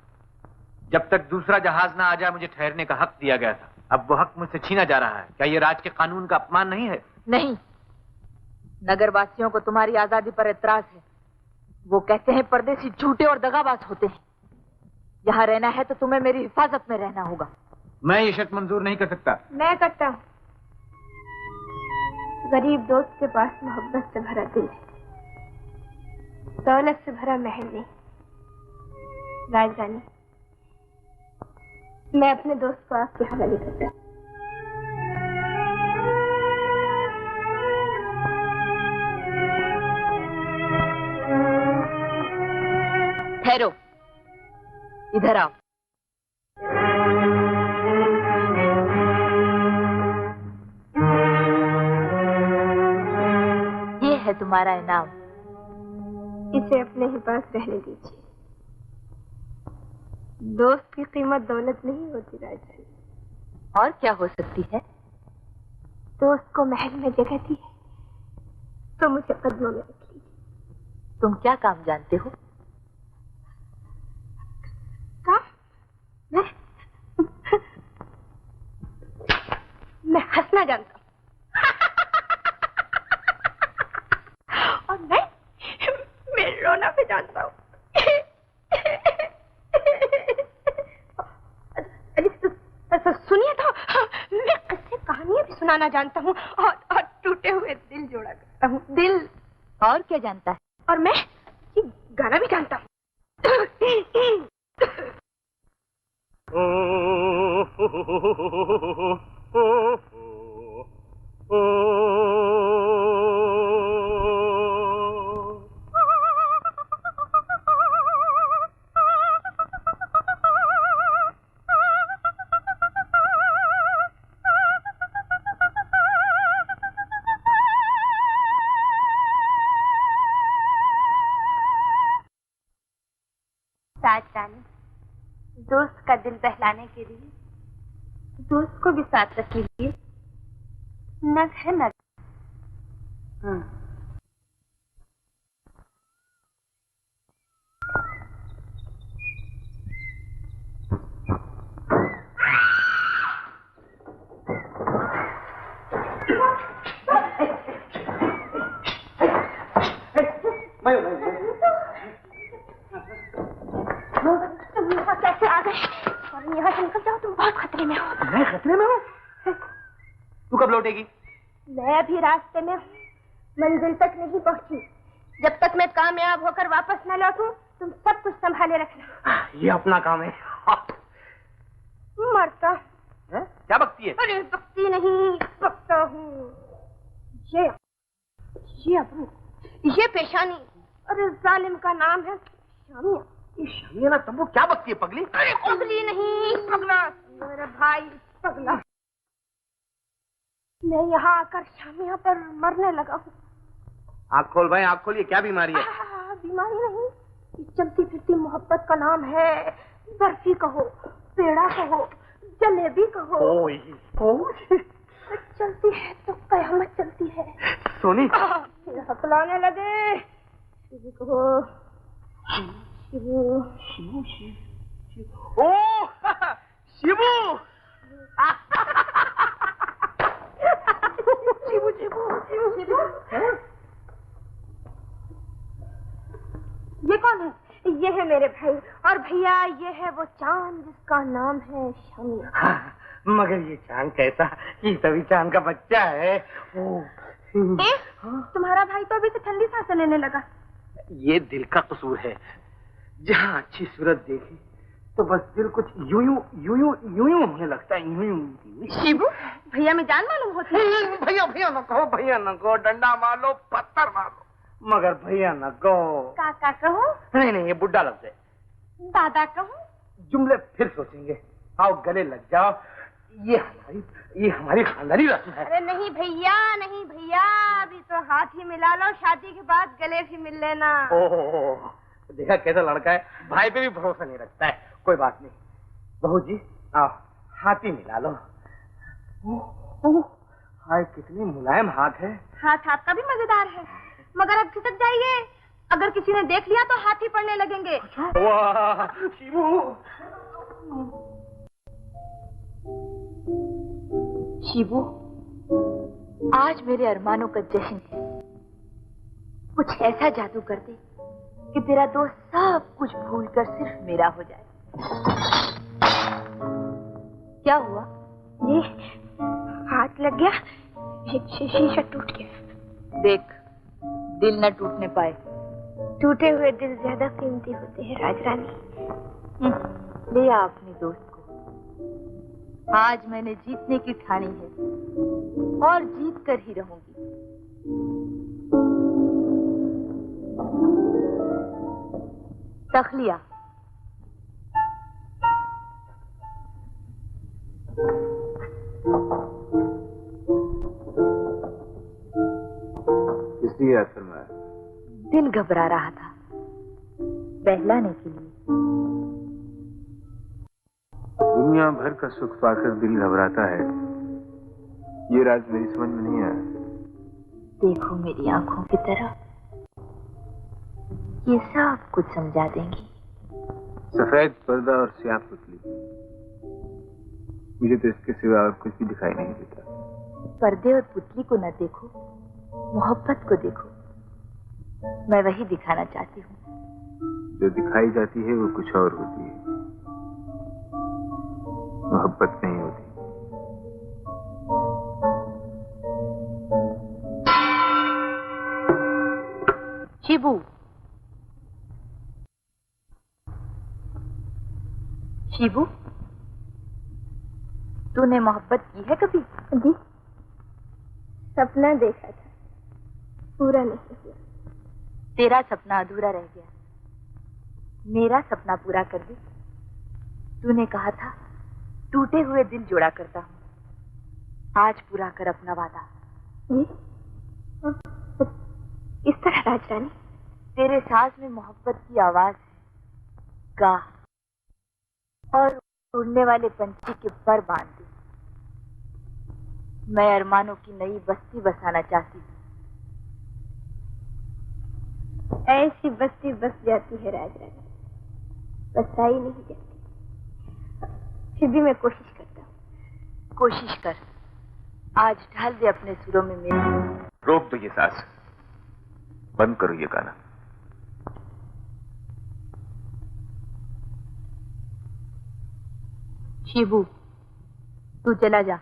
[SPEAKER 3] जब तक दूसरा जहाज ना आ जाए मुझे ठहरने का हक दिया गया था, अब वो हक मुझसे छीना जा रहा है। क्या ये राज के कानून का अपमान नहीं है?
[SPEAKER 8] नहीं, नगरवासियों को तुम्हारी आजादी पर एतराज है। वो कहते हैं परदेसी झूठे और दगाबाज होते हैं। यहाँ रहना है तो तुम्हें मेरी हिफाजत में रहना होगा।
[SPEAKER 3] मैं ये शर्त मंजूर नहीं कर सकता।
[SPEAKER 6] मैं करता हूँ। गरीब दोस्त के पास मोहब्बत से भरा दिल है, दौलत से भरा महल नहीं। राजरानी, मैं अपने दोस्त को आपके हवाले करता हूँ।
[SPEAKER 8] ठहरो, इधर आओ। ये है तुम्हारा इनाम।
[SPEAKER 6] इसे अपने ही पास रहने दीजिए। दोस्त की कीमत दौलत नहीं होती राजरानी।
[SPEAKER 8] और क्या हो सकती है?
[SPEAKER 6] दोस्त को महल में जगह दी है तो मुझे कदमों में रख लीजिए।
[SPEAKER 8] तुम क्या काम जानते हो?
[SPEAKER 6] मैं हंसना जानता हूँ। और मैं रोना भी जानता हूँ। सुनिए तो, मैं किस्से कहानियां भी सुनाना जानता हूँ और टूटे हुए दिल जोड़ा करता हूँ। दिल।
[SPEAKER 8] और क्या जानता है?
[SPEAKER 6] और मैं ये गाना भी जानता हूँ। राजरानी, दोस्त का दिल बहलाने के लिए दोस्त को भी साथ रख लीजिए। नग है नग।
[SPEAKER 2] में हूँ। तू कब लौटेगी?
[SPEAKER 6] मैं अभी रास्ते में हूँ, मंजिल तक नहीं पहुँची। जब तक मैं कामयाब होकर वापस न लौटूं, तुम सब कुछ संभाले रखना।
[SPEAKER 2] ये अपना काम है।
[SPEAKER 6] मरता
[SPEAKER 2] है? क्या बकती है?
[SPEAKER 6] अरे बकती नहीं, बकता हूँ। ये अबरू, ये पेशानी, अरे जालिम का नाम है शामिया।
[SPEAKER 2] ये शामिया ना तंबू, क्या बकती है पगली?
[SPEAKER 6] अरे पगली नहीं, पगला, मेरा भाई पगला। मैं यहाँ आकर शामिया पर मरने लगा हूँ।
[SPEAKER 2] आँख खोल भाई, आँख खोल। ये क्या बीमारी है?
[SPEAKER 6] बीमारी नहीं, ये चलती फिरती मोहब्बत का नाम है। बर्फी कहो, पेड़ा कहो, जलेबी कहो। चलती है तो कयामत चलती है।
[SPEAKER 2] सोनी,
[SPEAKER 6] हकलाने लगे। शिबू कहो, शिबू, शिबू, शिबू।
[SPEAKER 2] ओ शिबू,
[SPEAKER 6] शिबू, शिबू, शिबू। ये कौन है? ये है मेरे भाई, और भैया ये है वो चांद जिसका नाम है शामिया।
[SPEAKER 2] हाँ, मगर ये चांद कैसा? ये तभी चांद का बच्चा है।
[SPEAKER 6] तुम्हारा भाई तो अभी से ठंडी सांसें लेने लगा।
[SPEAKER 2] ये दिल का कसूर है। जहाँ अच्छी सूरत देखी तो बस दिल कुछ यूं यूं यूं यूं यूं यूं होने लगता है। यूं यूं।
[SPEAKER 6] शिबू, भैया में जान मालूम होती है।
[SPEAKER 2] भैया भैया न कहो, भैया न कहो। डंडा मार लो, पत्थर मार लो, मगर भैया न कहो।
[SPEAKER 6] काका कहो?
[SPEAKER 2] नहीं नहीं, ये बुड्ढा लफ्ज़ है।
[SPEAKER 6] दादा कहो?
[SPEAKER 2] जुमले फिर सोचेंगे। आओ गले लग जाओ। ये हमारी खानदानी रस्म है।
[SPEAKER 6] अरे नहीं भैया, नहीं भैया, अभी तो हाथ ही मिला लो, शादी के बाद गले भी मिल लेना।
[SPEAKER 2] ओह, देखा कैसा लड़का है, भाई पे भी भरोसा नहीं रखता है। कोई बात नहीं, बहू जी आओ हाथ ही मिला लो। हाय कितनी मुलायम हाथ है।
[SPEAKER 6] हाथ आपका भी मजेदार है, मगर अब खिसक जाइए, अगर किसी ने देख लिया तो हाथ ही पड़ने लगेंगे।
[SPEAKER 2] वाह शिबू।
[SPEAKER 8] शिबू, आज मेरे अरमानों का जश्न है। कुछ ऐसा जादू कर दे कि तेरा दोस्त सब कुछ भूलकर सिर्फ मेरा हो जाए। क्या हुआ?
[SPEAKER 6] ये हाथ लग गया, एक शीशा टूट गया।
[SPEAKER 8] देख, दिल न टूटने पाए।
[SPEAKER 6] टूटे हुए दिल ज्यादा कीमती होते हैं राजरानी।
[SPEAKER 8] ले आ अपने दोस्त को। आज मैंने जीतने की ठानी है और जीत कर ही रहूंगी। तखलिया।
[SPEAKER 3] इसलिए याद फरमाया?
[SPEAKER 8] दिल घबरा रहा था, बहलाने के लिए।
[SPEAKER 3] दुनिया भर का सुख पाकर दिल घबराता है, ये राज मेरी समझ में नहीं आया।
[SPEAKER 8] देखो मेरी आंखों की तरह, ये सब कुछ समझा देंगी।
[SPEAKER 3] सफेद पर्दा और स्याह पुतली, मुझे तो इसके सिवा और कुछ भी दिखाई नहीं देता।
[SPEAKER 8] पर्दे और पुतली को न देखो, मोहब्बत को देखो। मैं वही दिखाना चाहती हूँ।
[SPEAKER 3] जो दिखाई जाती है वो कुछ और होती है, मोहब्बत नहीं होती।
[SPEAKER 8] शिबू, शिबू, तूने मोहब्बत की है कभी?
[SPEAKER 6] जी, सपना देखा था, पूरा नहीं हुआ।
[SPEAKER 8] तेरा सपना अधूरा रह गया, मेरा सपना पूरा कर दे। तूने कहा था टूटे हुए दिल जोड़ा करता हूँ, आज पूरा कर अपना वादा।
[SPEAKER 6] जी? इस तरह राजरानी?
[SPEAKER 8] तेरे सांस में मोहब्बत की आवाज है, गा और उड़ने वाले पंछी के पर बांध दे। मैं अरमानों की नई बस्ती बसाना चाहती हूँ।
[SPEAKER 6] ऐसी बस्ती बस जाती है राजरानी, बसाई नहीं जाती। फिर भी मैं कोशिश करता हूँ।
[SPEAKER 8] कोशिश कर, आज ढाल दे अपने सुरों में मेरे।
[SPEAKER 3] रोक दो ये सांस, बंद करो ये गाना।
[SPEAKER 8] शिबू, तू चला जा।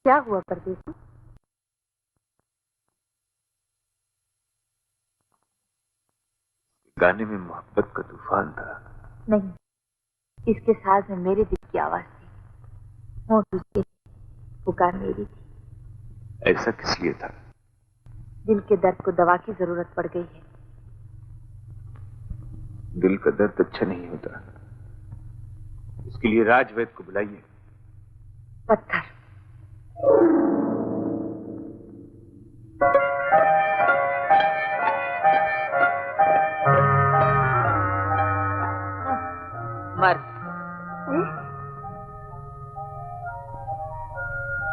[SPEAKER 8] क्या हुआ परदेसी?
[SPEAKER 3] गाने में मोहब्बत का तूफान था।
[SPEAKER 8] नहीं, इसके साथ में मेरे दिल की आवाज थी। होंठ उसके थे, पुकार मेरी थी।
[SPEAKER 3] ऐसा किस लिए था?
[SPEAKER 8] दिल के दर्द को दवा की जरूरत पड़ गई है।
[SPEAKER 3] दिल का दर्द अच्छा नहीं होता, इसके लिए राजवैद्य को बुलाइए।
[SPEAKER 8] पत्थर। मर्द,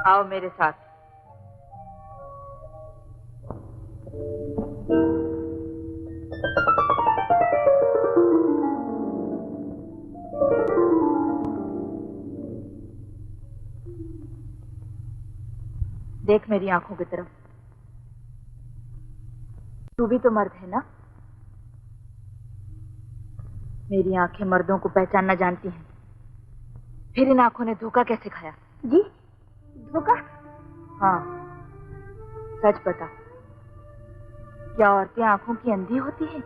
[SPEAKER 8] आओ मेरे साथ। देख मेरी आंखों की तरफ। तू भी तो मर्द है ना? मेरी आंखें मर्दों को पहचानना जानती हैं। फिर इन आंखों ने धोखा कैसे खाया?
[SPEAKER 6] जी, धोखा?
[SPEAKER 8] हाँ, सच बता, क्या औरतें आंखों की अंधी होती हैं?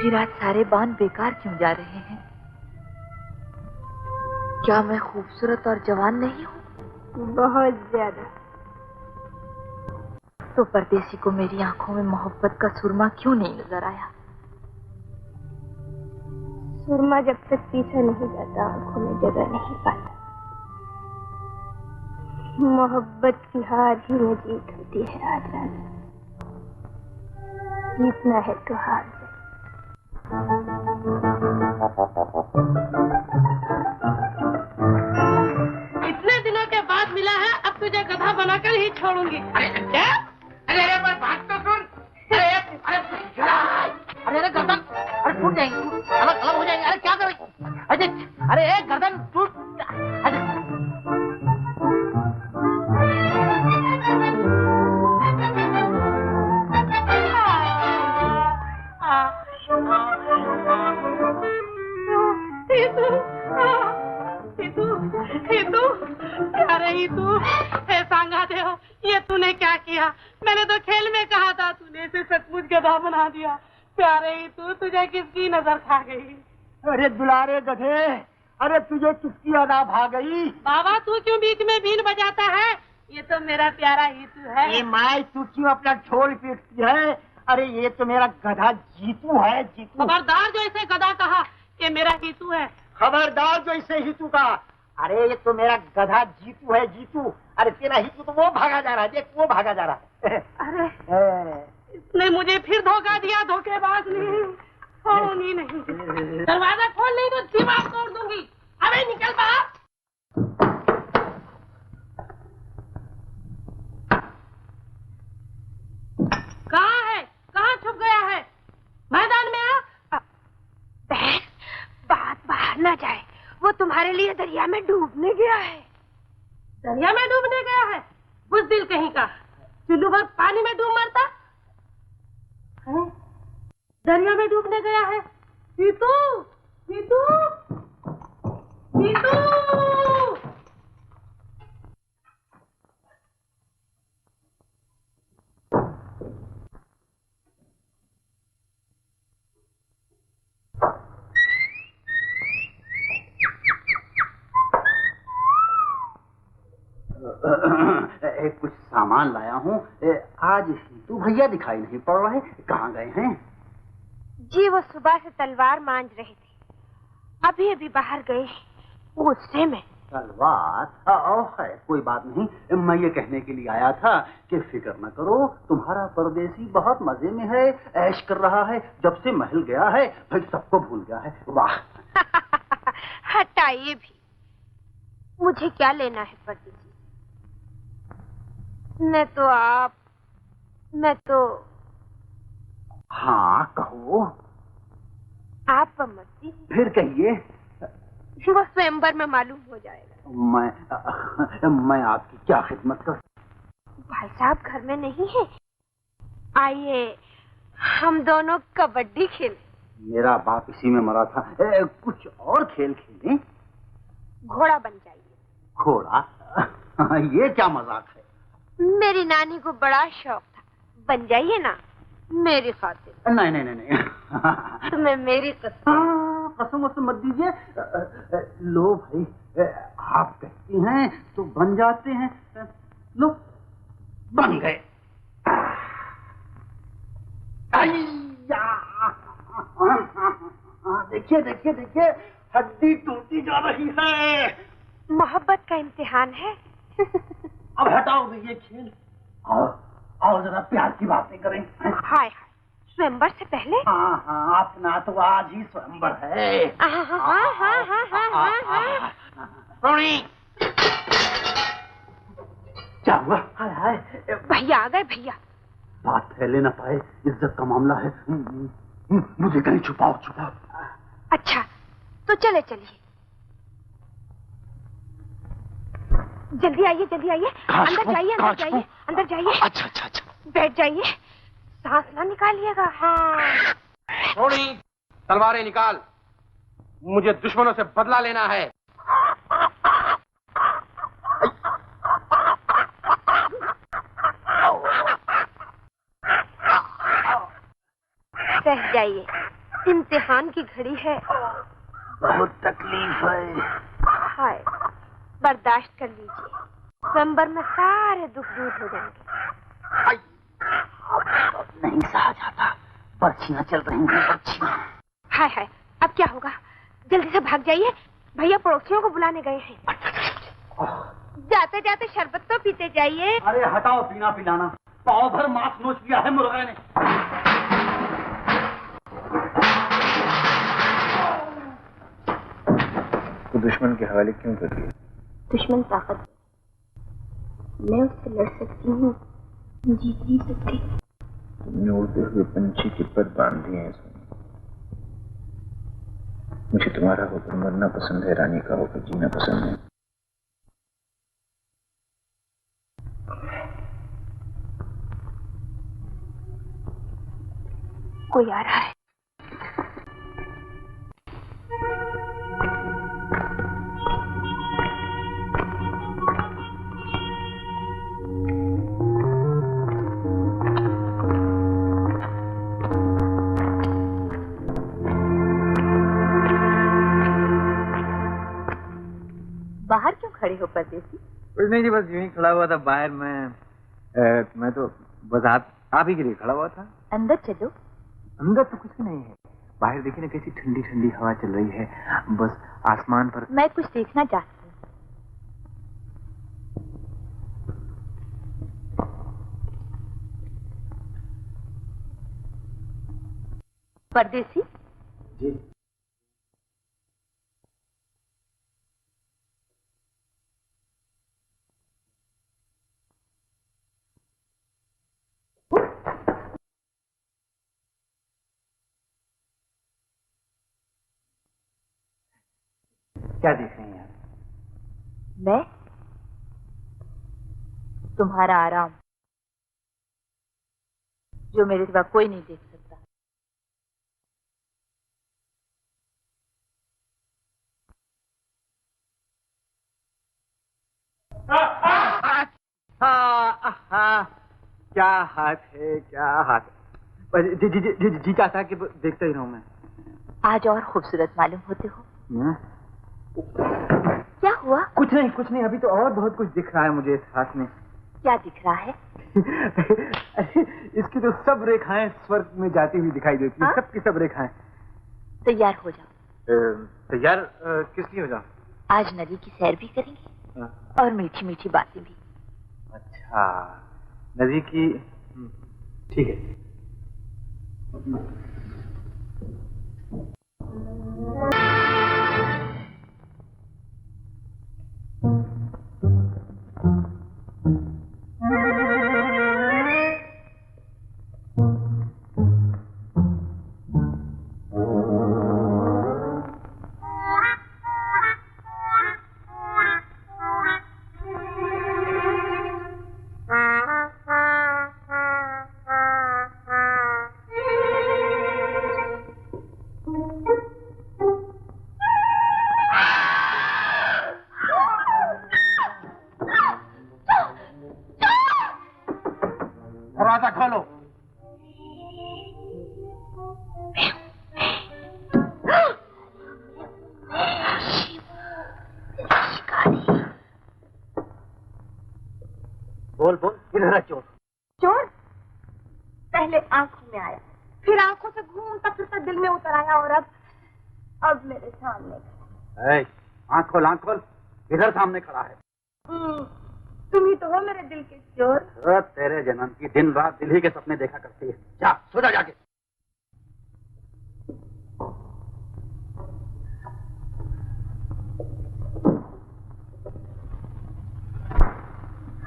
[SPEAKER 8] फिर आज सारे बाण बेकार क्यों जा रहे हैं? क्या मैं खूबसूरत और जवान नहीं हूँ?
[SPEAKER 6] बहुत ज्यादा।
[SPEAKER 8] तो परदेसी को मेरी आंखों में मोहब्बत का सुरमा क्यों नहीं नजर आया?
[SPEAKER 6] सुरमा जब तक पीछा नहीं जाता आंखों में जगह नहीं पाता। मोहब्बत की हार ही में जीत होती है। आज राजा, जीतना है तो हार जा।
[SPEAKER 5] इतने दिनों के बाद मिला है, अब तुझे गधा बनाकर ही छोड़ूंगी। अरे क्या? अरे एक बार बात तो सुन। अरे गर्दन, अरे टूट जाएंगे, अलग अलग हो जाएंगे। अरे क्या करें? अरे एक गर्दन टूट। तू सांगा दे हो, ये तूने क्या किया? मैंने तो खेल में कहा था, तूने इसे सचमुच गधा बना दिया। प्यारे ही तू, तुझे किसकी नजर खा गई?
[SPEAKER 1] अरे दुलारे गधे, अरे तुझे किसकी अदा भा गई?
[SPEAKER 5] बाबा तू क्यों बीच में बीन बजाता है? ये तो मेरा प्यारा हीतू है।
[SPEAKER 1] ये माई, तू क्यों अपना ढोल पीटती है? अरे ये तो मेरा गधा जीतू है, जीतू।
[SPEAKER 5] खबरदार जो इसे गधा कहा, ये मेरा हीतू है।
[SPEAKER 1] खबरदार जो इसे हीतू कहा। अरे ये तो मेरा गधा जीतू है, जीतू। अरे तेरा हीतू तो वो भागा जा रहा है, देख वो भागा जा रहा है।
[SPEAKER 5] अरे इसने मुझे फिर धोखा दिया, धोखेबाज नहीं। फोन ही नहीं। दरवाजा खोल नहीं तो दीवार तोड़ दूंगी। अबे निकल बाहर। कहाँ है? कहाँ छुप गया है? मैदान में आ।
[SPEAKER 6] बहन, बात बाहर ना जाए, वो तुम्हारे लिए दरिया में डूबने गया है।
[SPEAKER 5] दरिया में डूबने गया है? बुज़दिल कहीं का, चुल्लू भर पानी में डूब मरता है। दरिया में डूबने गया है। हीतू, हीतू, हीतू।
[SPEAKER 7] कुछ सामान लाया हूँ। आज हीतू भैया दिखाई नहीं पड़ रहे, कहाँ गए हैं?
[SPEAKER 6] जी वो सुबह से तलवार मांझ रहे थे, अभी अभी बाहर गए गुस्से में।
[SPEAKER 7] तलवार? खैर कोई बात नहीं। मैं ये कहने के लिए आया था कि फिक्र न करो, तुम्हारा परदेसी बहुत मजे में है, ऐश कर रहा है। जब से महल गया है भाई सबको भूल गया है। वाह।
[SPEAKER 6] हटाइए भी, मुझे क्या लेना है परदेसी? मैं तो आप, मैं तो।
[SPEAKER 7] हाँ कहो।
[SPEAKER 6] आप मर्जी।
[SPEAKER 7] फिर कहिए।
[SPEAKER 6] वो स्वयंवर में मालूम हो जाएगा।
[SPEAKER 7] मैं आपकी क्या खिदमत कर?
[SPEAKER 6] भाई साहब घर में नहीं है, आइए हम दोनों कबड्डी खेले।
[SPEAKER 7] मेरा बाप इसी में मरा था। कुछ और खेल खेलें?
[SPEAKER 6] घोड़ा बन जाइए।
[SPEAKER 7] घोड़ा? ये क्या मजाक है?
[SPEAKER 6] मेरी नानी को बड़ा शौक था। बन जाइए ना मेरी खातिर।
[SPEAKER 7] नहीं नहीं नहीं नहीं।
[SPEAKER 6] तुम्हें मेरी कसम।
[SPEAKER 7] कसम वसम मत दीजिए। लो भाई, आप कहती हैं तो बन जाते हैं। लो, बन गए। देखिए देखिए देखिए, हड्डी टूटी जा रही है।
[SPEAKER 6] मोहब्बत का इम्तिहान है।
[SPEAKER 7] अब हटाओ ये खेल। आओ जरा प्यार की बातें करें।
[SPEAKER 6] हाय हाय, स्वयंवर से पहले?
[SPEAKER 7] हाँ हाँ, अपना तो आज ही स्वयंवर है।
[SPEAKER 2] रोनी,
[SPEAKER 7] क्या हुआ? हाय हाय,
[SPEAKER 6] भैया आ गए। भैया,
[SPEAKER 7] बात फैले ना पाए, इज्जत का मामला है। मुझे कहीं छुपाओ छुपाओ।
[SPEAKER 6] अच्छा तो चले चलिए। जल्दी आइए जल्दी आइए। अंदर जाइए अंदर जाइए अंदर जाइए।
[SPEAKER 2] अच्छा अच्छा अच्छा।
[SPEAKER 6] बैठ जाइए, सांस ना निकालिएगा। हाँ।
[SPEAKER 4] रोनी, तलवारें निकाल, मुझे दुश्मनों से बदला लेना है।
[SPEAKER 6] सह जाइए, इम्तिहान की घड़ी है।
[SPEAKER 7] बहुत तकलीफ है।
[SPEAKER 6] हाय, बर्दाश्त कर लीजिए, स्वयंवर में सारे दुख दूर हो जाएंगे।
[SPEAKER 7] नहीं सहा जाता, पर्चियां चल रही हैं, पर्चियां।
[SPEAKER 6] हाय हाय, अब क्या होगा? जल्दी से भाग जाइए, भैया पड़ोसियों को बुलाने गए हैं। जाते जाते शरबत तो पीते जाइए।
[SPEAKER 7] अरे हटाओ पीना पिलाना, पाव भर मांस नोच लिया है मुर्गे ने।
[SPEAKER 3] तो दुश्मन के हवाले क्यों कर दिया?
[SPEAKER 6] दुश्मन ताकत है, मैं उससे लड़ सकती हूँ, जीत नहीं सकती।
[SPEAKER 3] तुमने उड़ते हुए पंछी के पर बांध दिए हैं। मुझे तुम्हारा होकर मरना पसंद है, रानी का होकर जीना पसंद है।
[SPEAKER 6] कोई आ रहा है।
[SPEAKER 8] बाहर क्यों खड़े हो परदेसी?
[SPEAKER 3] कुछ नहीं जी, बस यूं ही खड़ा हुआ था बाहर। मैं तो बस आप ही के लिए खड़ा हुआ था।
[SPEAKER 8] अंदर चलो।
[SPEAKER 3] अंदर तो कुछ भी नहीं है, बाहर देखिए ना कैसी ठंडी ठंडी हवा चल रही है। बस आसमान पर
[SPEAKER 8] मैं कुछ देखना चाहती हूँ। परदेसी
[SPEAKER 3] जी। क्या देख रही हैं आप?
[SPEAKER 8] मैं तुम्हारा आराम, जो मेरे सिवा कोई नहीं देख सकता।
[SPEAKER 3] क्या हाथ है, क्या हाथ। जी जी जी जी, जी चाहता है कि देखता ही रहूं मैं।
[SPEAKER 8] आज और खूबसूरत मालूम होते हो। क्या हुआ?
[SPEAKER 3] कुछ नहीं, अभी तो और बहुत कुछ दिख रहा है मुझे इस हाथ में।
[SPEAKER 8] क्या दिख रहा है?
[SPEAKER 3] इसकी तो सब रेखाएं स्वर्ग में जाती हुई दिखाई देती है। सब की सब रेखाएं।
[SPEAKER 8] तैयार हो जाओ।
[SPEAKER 3] तैयार किस लिए हो जाओ?
[SPEAKER 8] आज नदी की सैर भी करेंगे और मीठी मीठी बातें भी।
[SPEAKER 3] अच्छा, नदी की, ठीक है।
[SPEAKER 7] मेरा चोर।
[SPEAKER 6] चोर पहले आंखों में आया, फिर आंखों से घूमता फिरता दिल में उतर आया, और अब मेरे सामने।
[SPEAKER 7] आंख खोल, आंख खोल, इधर सामने खड़ा है।
[SPEAKER 6] तुम ही तो हो मेरे दिल के चोर।
[SPEAKER 7] तेरे जन्म की दिन रात दिल ही के सपने देखा करती है। जा सो जा जाके।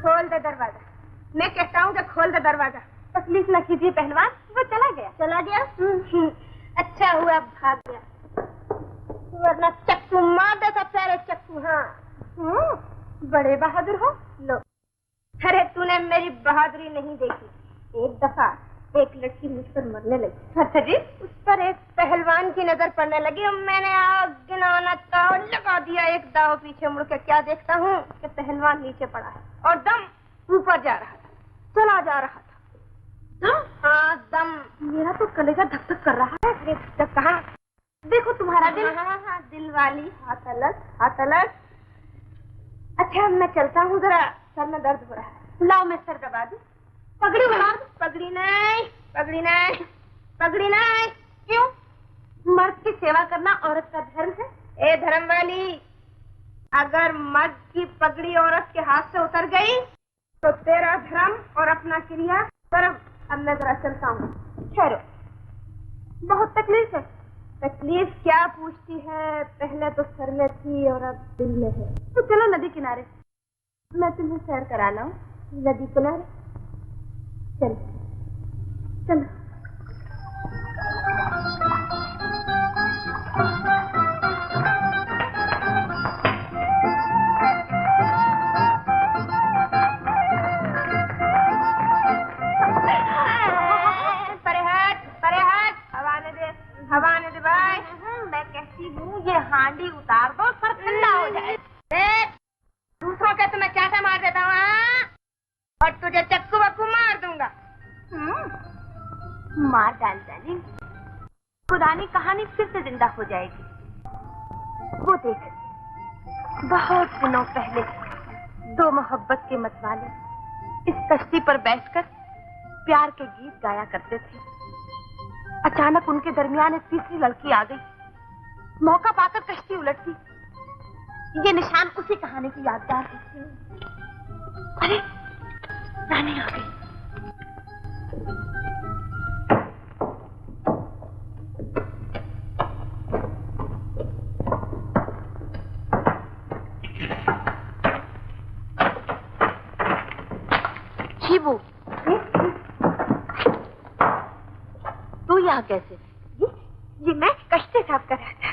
[SPEAKER 6] खोल दे दरवाजा, मैं कहता हूँ कि खोल दे दरवाजा। तकलीफ न कीजिए पहलवान, वो चला गया। चला गया? अच्छा हुआ भाग गया, वरना चक्कू मार देता, प्यारे चक्कू। हाँ बड़े बहादुर हो। लो, अरे तूने मेरी बहादुरी नहीं देखी। एक दफा एक लड़की मुझ पर मरने लगी। अच्छा जी, उस पर एक पहलवान की नजर पड़ने लगी और मैंने गिनौना दाव लगा दिया। एक दाव पीछे मुड़ के क्या देखता हूँ कि पहलवान नीचे पड़ा है और दम ऊपर जा रहा था, चला जा रहा था। दम? हाँ दम। मेरा तो कलेजा धक धक कर रहा है। अरे कहाँ? देखो तुम्हारा दिल। हाँ दिल वाली। हाथ अलग, हाथ अलग। अच्छा मैं चलता हूँ, जरा सर में दर्द हो रहा है। लाओ मैं सर दबा दूं। पगड़ी बना दूं। पगड़ी नहीं, पगड़ी नहीं, पगड़ी नहीं। क्यों? मर्द की सेवा करना औरत का धर्म है। ए धर्म वाली, अगर मर्द की पगड़ी औरत के हाथ से उतर गई तो तेरा धर्म और अपना क्रिया कर्म। अब मैं जरा चलता हूँ। ठहरो, बहुत तकलीफ है। तकलीफ क्या पूछती है, पहले तो सर में थी और अब दिल में है। तो चलो नदी किनारे, मैं तुम्हें सैर करा लाऊं। नदी किनारे चलो चलो। हवा ने दे भाई। मैं कहती हूँ ये हांडी उतार दो, सर ठंडा हो जाए। दूसरों के तुम्हें चाटा मार देता हूँ और तुझे चक्कू बक्कू मार दूंगा। मार डाल जानी, पुरानी कहानी फिर से जिंदा हो जाएगी। वो देख, बहुत दिनों पहले दो मोहब्बत के मतवाले इस कश्ती पर बैठकर प्यार के गीत गाया करते थे। अचानक उनके दरमियान एक तीसरी लड़की आ गई। मौका पाकर कश्ती उलट दी। ये निशान उसी कहानी की यादगार है। अरे रानी आ गई। शिबू, तू यहाँ कैसे? ये मैं कश्ती साफ कर रहा था।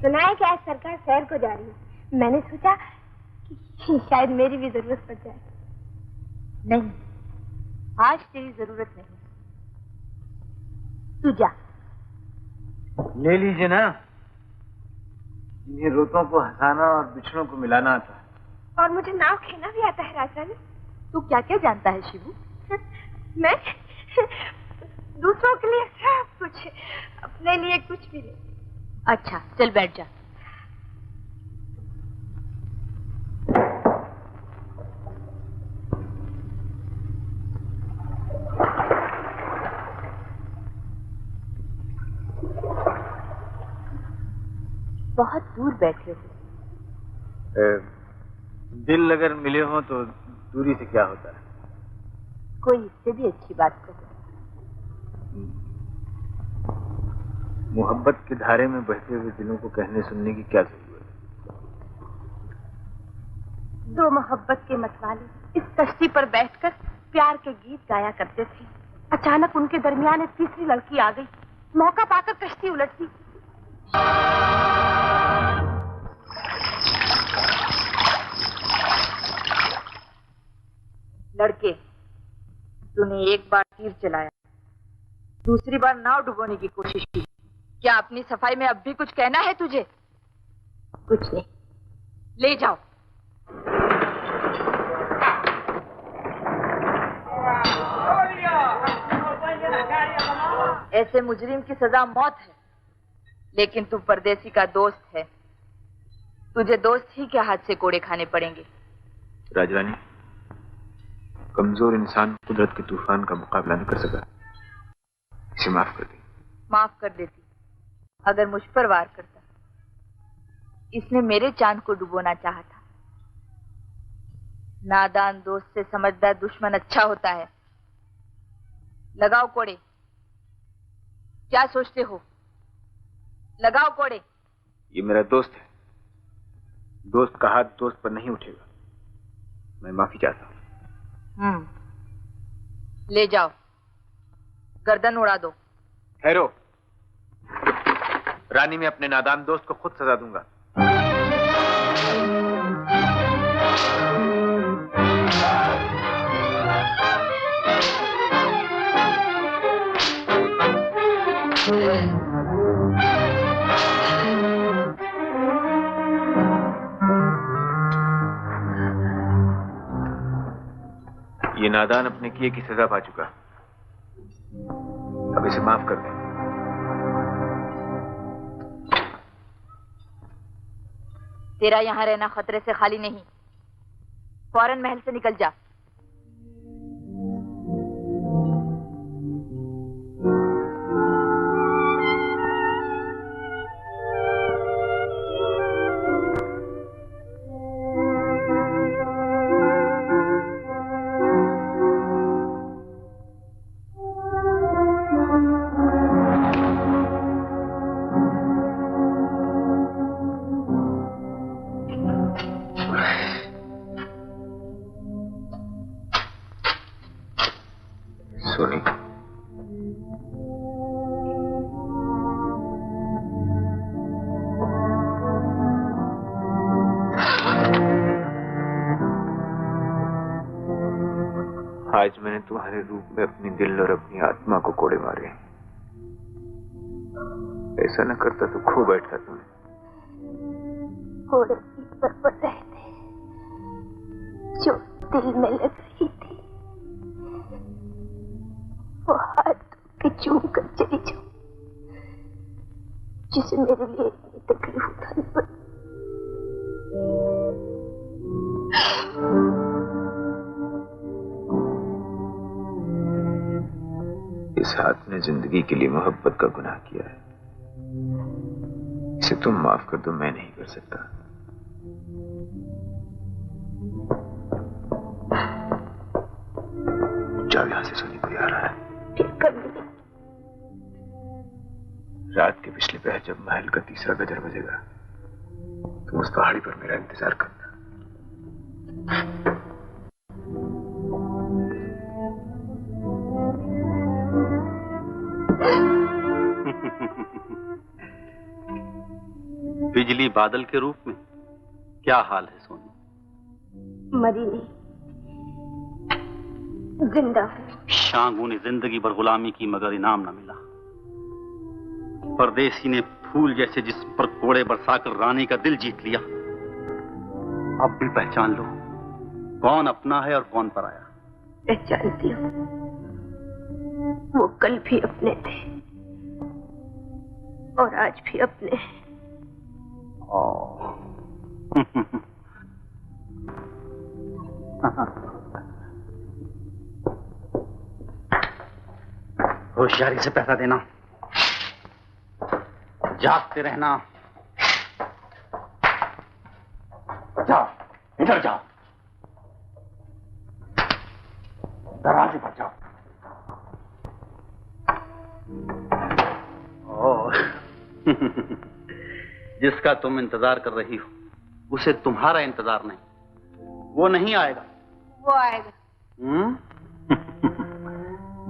[SPEAKER 6] सुना है कि आज सरकार शहर को जा रही है। मैंने सोचा कि शायद मेरी भी जरूरत पड़ जाए। नहीं, आज तेरी जरूरत नहीं। तू जा।
[SPEAKER 3] ले लीजिए ना, इन्हें रोतों को हंसाना और बिछड़ों को मिलाना आता है।
[SPEAKER 6] और मुझे नाव खेलना भी आता है राजा। तू क्या क्या जानता है शिबू? मैं दूसरों के लिए सब कुछ, अपने लिए कुछ भी नहीं। अच्छा चल बैठ जा। बहुत दूर बैठे हो।
[SPEAKER 3] दिल अगर मिले हो तो दूरी से क्या होता है?
[SPEAKER 8] कोई इससे भी अच्छी बात कहो।
[SPEAKER 3] मोहब्बत की धारे में बहते हुए दिलों को कहने सुनने की क्या जरूरत है?
[SPEAKER 6] दो मोहब्बत के मतवाले इस कश्ती पर बैठकर प्यार के गीत गाया करते थे। अचानक उनके दरमियान एक तीसरी लड़की आ गई। मौका पाकर कश्ती उलट दी।
[SPEAKER 8] लड़के, तूने एक बार तीर चलाया, दूसरी बार नाव डुबोने की कोशिश की। क्या अपनी सफाई में अब भी कुछ कहना है तुझे? कुछ नहीं। ले जाओ। ऐसे मुजरिम की सजा मौत है, लेकिन तू परदेसी का दोस्त है। तुझे दोस्त ही के हाथ से कोड़े खाने पड़ेंगे।
[SPEAKER 3] राजरानी, कमजोर इंसान कुदरत के तूफान का मुकाबला न कर सका, इसे माफ कर दी।
[SPEAKER 8] माफ कर देती अगर मुझ पर वार करता। इसने मेरे चांद को डुबोना चाहा था। नादान दोस्त से समझदार दुश्मन अच्छा होता है। लगाओ कोड़े। क्या सोचते हो? लगाओ कोड़े।
[SPEAKER 3] ये मेरा दोस्त है, दोस्त का हाथ दोस्त पर नहीं उठेगा। मैं माफी चाहता हूँ।
[SPEAKER 8] ले जाओ, गर्दन उड़ा दो।
[SPEAKER 3] ठहरो, रानी, मैं अपने नादान दोस्त को खुद सजा दूंगा। ये नादान अपने किए की सजा पा चुका, अब इसे माफ कर दे।
[SPEAKER 8] तेरा यहाँ रहना खतरे से खाली नहीं। फौरन महल से निकल जा।
[SPEAKER 3] सोनी, आज मैंने तुम्हारे रूप में अपनी दिल और अपनी आत्मा को कोड़े मारे। ऐसा न करता तो खो बैठता तुम्हें।
[SPEAKER 6] कोड़े पीठ पर पड़ रहे थे जो दिल में लग रही थी, वो हाथ के चूम कर चली जाऊं जिसे मेरे लिए इतनी तकलीफ उठानी पड़ी।
[SPEAKER 3] इस हाथ ने जिंदगी के लिए मोहब्बत का गुनाह किया है। इसे तुम माफ कर दो, मैं नहीं कर सकता। जाओ यहां से, सोनी कोई आ रहा है। रात के पिछले पहर जब महल का तीसरा गजर बजेगा तुम उस पहाड़ी पर मेरा इंतजार करना।
[SPEAKER 7] बिजली बादल के रूप में क्या हाल है सोनी?
[SPEAKER 6] मरी नहीं, जिंदा हूं।
[SPEAKER 7] शांगू ने जिंदगी भर गुलामी की मगर इनाम न मिला। परदेसी ने फूल जैसे जिस्म पर कोड़े बरसाकर रानी का दिल जीत लिया। अब भी पहचान लो कौन अपना है और कौन पराया।
[SPEAKER 6] पहचानती हूँ, वो कल भी अपने थे और आज भी अपने हैं।
[SPEAKER 7] होशियारी से पहरा देना, जागते रहना। जाओ, इधर जाओ, दरवाजे पर जाओ। जिसका तुम इंतजार कर रही हो उसे तुम्हारा इंतजार नहीं, वो नहीं आएगा।
[SPEAKER 8] वो आएगा।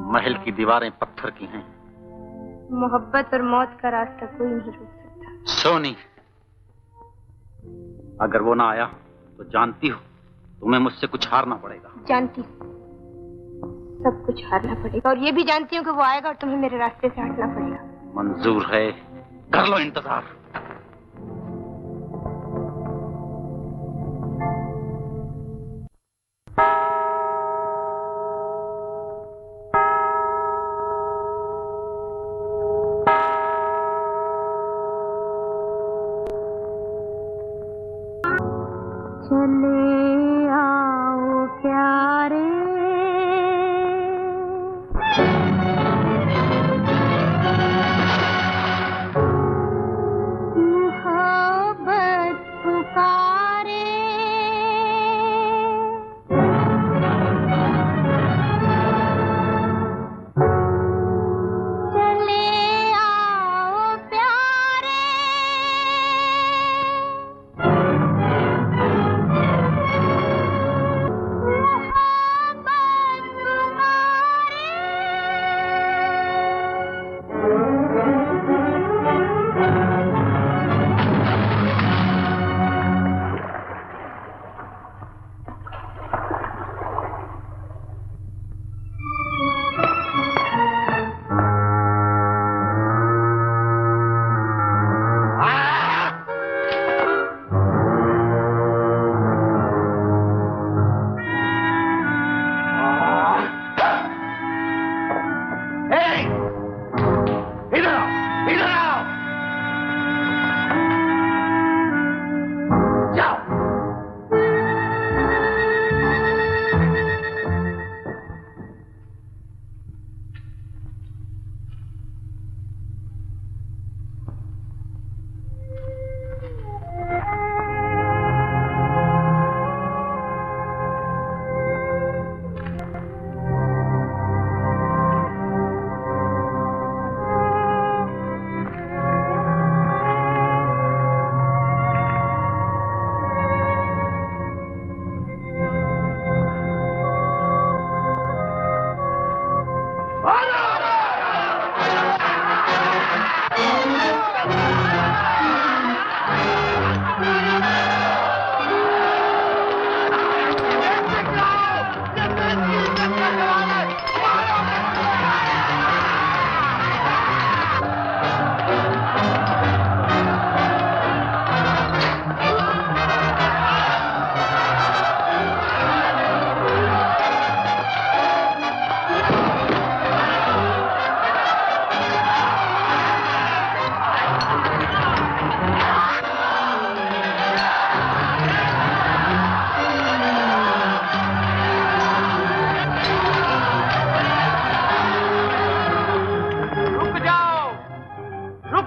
[SPEAKER 7] महल की दीवारें पत्थर की हैं।
[SPEAKER 6] मोहब्बत और मौत का रास्ता कोई नहीं रोक सकता।
[SPEAKER 7] सोनी, अगर वो ना आया तो जानती हो तुम्हें मुझसे कुछ हारना पड़ेगा।
[SPEAKER 6] जानती हूँ, सब कुछ हारना पड़ेगा, और ये भी जानती हूँ कि वो आएगा और तुम्हें मेरे रास्ते से हटना पड़ेगा।
[SPEAKER 7] मंजूर है, कर लो इंतजार।
[SPEAKER 6] चले आओ प्यारे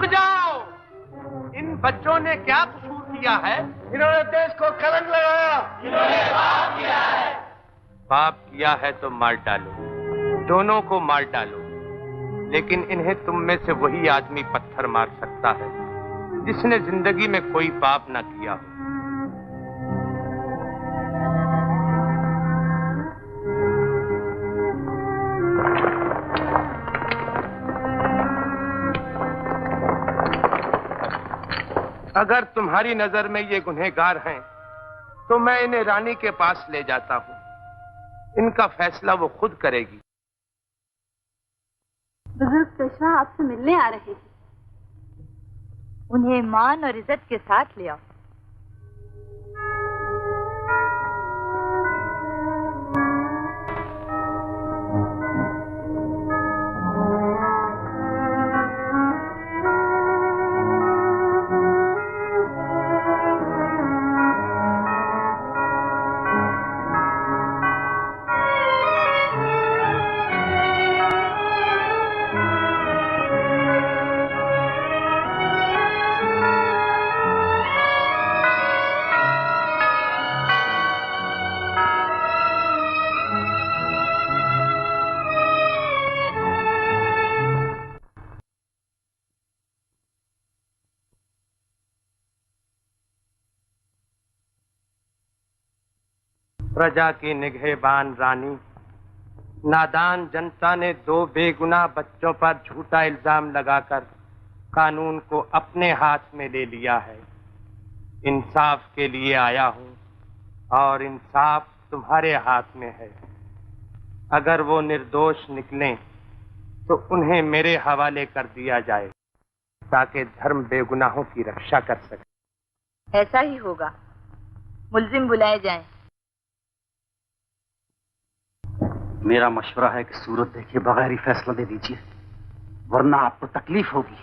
[SPEAKER 4] रुक जाओ। इन बच्चों ने क्या कसूर किया है?
[SPEAKER 1] इन्होंने देश को कलंक लगाया।
[SPEAKER 4] इन्होंने पाप किया है। पाप किया है तो मार डालो, दोनों को मार डालो। लेकिन इन्हें तुम में से वही आदमी पत्थर मार सकता है जिसने जिंदगी में कोई पाप ना किया हो। अगर तुम्हारी नजर में ये गुनहगार हैं, तो मैं इन्हें रानी के पास ले जाता हूं। इनका फैसला वो खुद करेगी।
[SPEAKER 6] बुजुर्ग पेशवा आपसे मिलने आ रहे हैं।
[SPEAKER 8] उन्हें मान और इज्जत के साथ ले आओ।
[SPEAKER 4] प्रजा की निगहबान रानी, नादान जनता ने 2 बेगुनाह बच्चों पर झूठा इल्जाम लगाकर कानून को अपने हाथ में ले लिया है। इंसाफ के लिए आया हूं और इंसाफ तुम्हारे हाथ में है। अगर वो निर्दोष निकलें तो उन्हें मेरे हवाले कर दिया जाए ताकि धर्म बेगुनाहों की रक्षा कर सके।
[SPEAKER 8] ऐसा ही होगा। मुल्जिम बुलाए जाएं।
[SPEAKER 7] मेरा मशवरा है कि सूरत देखे बगैर ही फैसला दे दीजिए, वरना आपको तकलीफ होगी।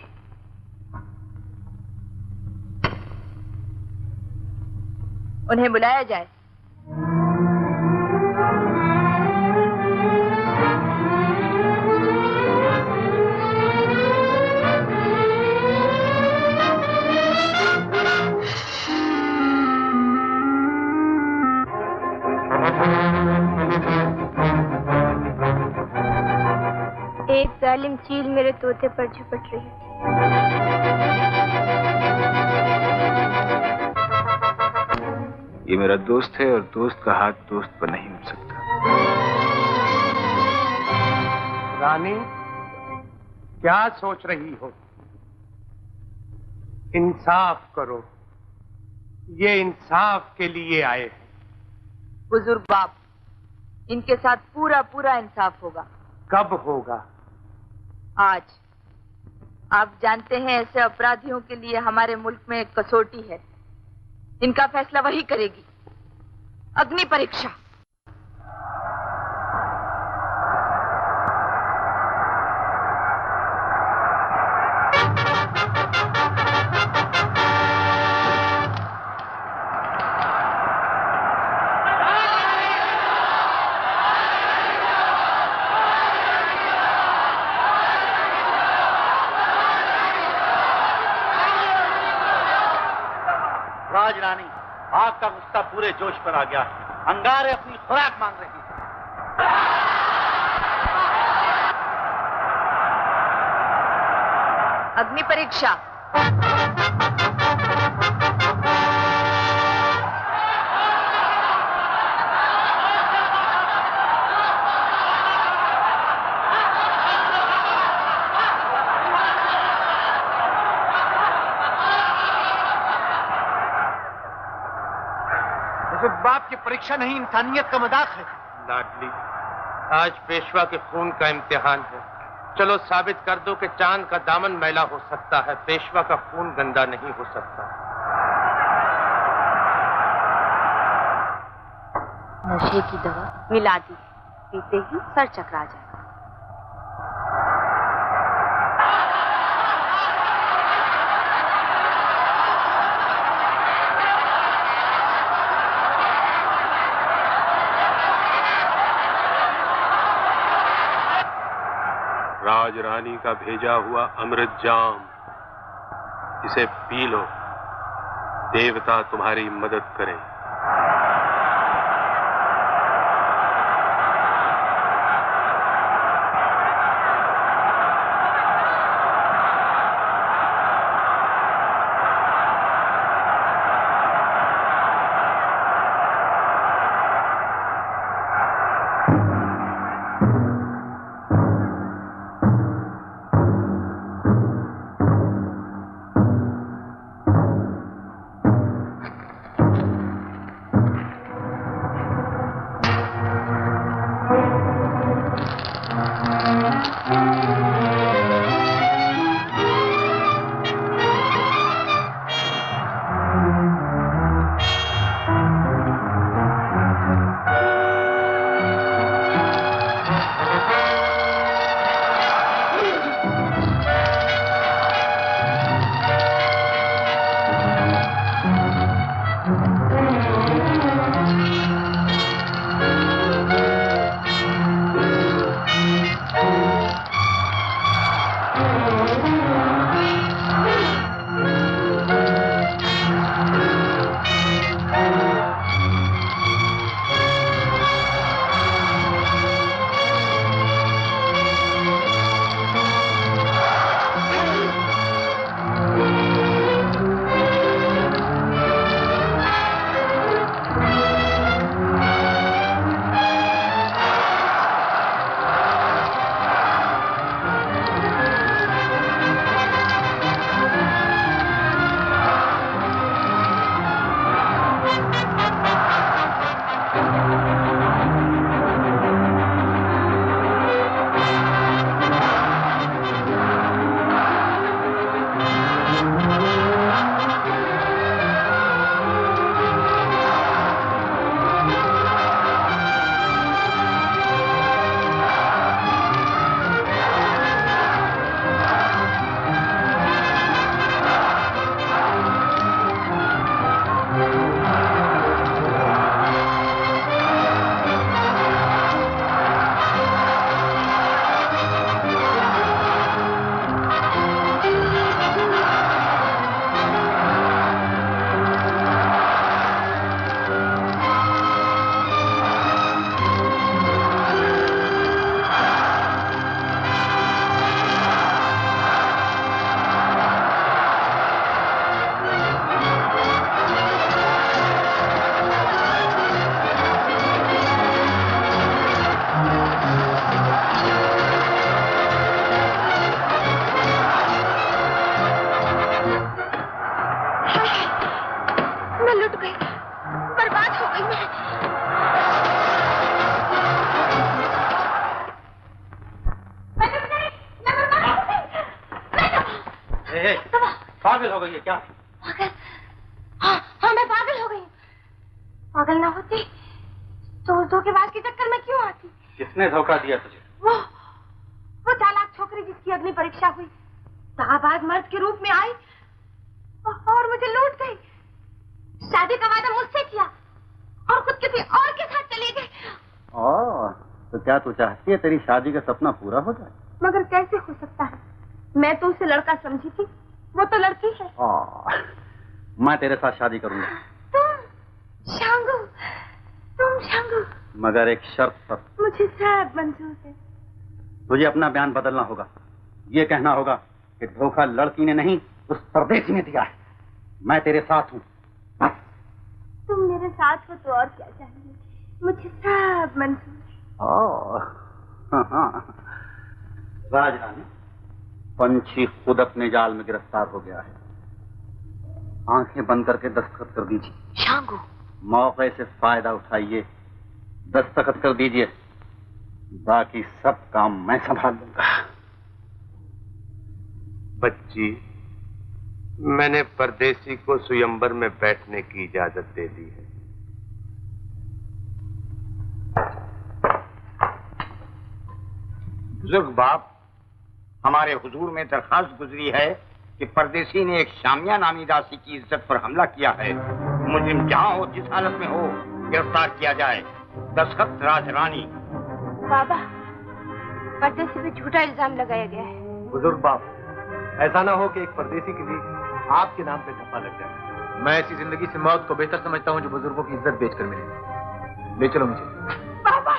[SPEAKER 8] उन्हें बुलाया जाए।
[SPEAKER 6] एक जालिम चील मेरे तोते पर झपट रही है।
[SPEAKER 3] ये मेरा दोस्त है और दोस्त का हाथ दोस्त पर नहीं मिल सकता।
[SPEAKER 4] रानी, क्या सोच रही हो? इंसाफ करो। ये इंसाफ के लिए आए हैं।
[SPEAKER 8] बुजुर्ग बाप, इनके साथ पूरा पूरा इंसाफ होगा।
[SPEAKER 4] कब होगा?
[SPEAKER 8] आज। आप जानते हैं ऐसे अपराधियों के लिए हमारे मुल्क में एक कसौटी है। इनका फैसला वही करेगी। अग्नि परीक्षा।
[SPEAKER 7] राजरानी, आग का गुस्सा पूरे जोश पर आ गया है। अंगारे अपनी खुराक मांग रही है।
[SPEAKER 8] अग्नि परीक्षा।
[SPEAKER 7] बाप की परीक्षा नहीं, इंसानियत का मजाक है।
[SPEAKER 4] लाडली, आज पेशवा के खून का इम्तिहान है। चलो साबित कर दो कि चांद का दामन मैला हो सकता है, पेशवा का खून गंदा नहीं हो सकता।
[SPEAKER 8] नशे की दवा मिला दी, पीते ही सर चकरा जाए।
[SPEAKER 9] राजरानी का भेजा हुआ अमृत जाम इसे पी लो, देवता तुम्हारी मदद करें।
[SPEAKER 7] पागल हो गई है क्या?
[SPEAKER 6] पागल? हाँ मैं पागल हो गई। पागल ना होती तो उस धोखेबाज के चक्कर में क्यों आती?
[SPEAKER 7] किसने धोखा दिया तुझे?
[SPEAKER 6] वो चालाक छोकरी जिसकी अग्नि परीक्षा हुई, शाहबाज मर्द के रूप में आई और मुझे लूट गई। शादी का वादा मुझसे किया और खुद किसी और के साथ चले गए।
[SPEAKER 7] तो क्या तू चाहती है तेरी शादी का सपना पूरा हो जाए?
[SPEAKER 6] मगर कैसे हो सकता है? मैं तो उसे लड़का समझी थी, वो तो लड़की है।
[SPEAKER 7] मैं तेरे साथ शादी करूंगा।
[SPEAKER 6] तुम शांगू,
[SPEAKER 7] मगर एक शर्त पर।
[SPEAKER 6] मुझे सब मंजूर है।
[SPEAKER 7] तुझे अपना बयान बदलना होगा। ये कहना होगा कि धोखा लड़की ने नहीं उस परदेसी ने दिया है। मैं तेरे साथ हूँ बस।
[SPEAKER 6] तुम मेरे साथ हो तो और क्या चाहिए? मुझे सब मंजूर है।
[SPEAKER 7] राजरानी, पंछी खुद अपने जाल में गिरफ्तार हो गया है। आंखें बंद करके दस्तखत कर दीजिए।
[SPEAKER 8] शांगू,
[SPEAKER 7] मौके से फायदा उठाइए, दस्तखत कर दीजिए। बाकी सब काम मैं संभाल लूंगा।
[SPEAKER 9] बच्ची, मैंने परदेसी को स्वयंवर में बैठने की इजाजत दे दी है।
[SPEAKER 10] बुजुर्ग बाप, हमारे हुजूर में दरखास्त गुजरी है कि परदेसी ने एक शामिया नामी दासी की इज्जत पर हमला किया है। मुजरिम जहां हो, जिस हालत में हो, गिरफ्तार किया जाए। दस्तखत राजरानी।
[SPEAKER 6] बाबा, परदेसी पे झूठा इल्जाम लगाया गया है।
[SPEAKER 4] बुजुर्ग बाप, ऐसा ना हो कि एक परदेसी की भी
[SPEAKER 3] आपके नाम पे धब्बा लग जाए। मैं ऐसी जिंदगी से मौत को बेहतर समझता हूँ जो बुजुर्गों की इज्जत बेचकर मिले। ले चलो मुझे।
[SPEAKER 6] बाबा,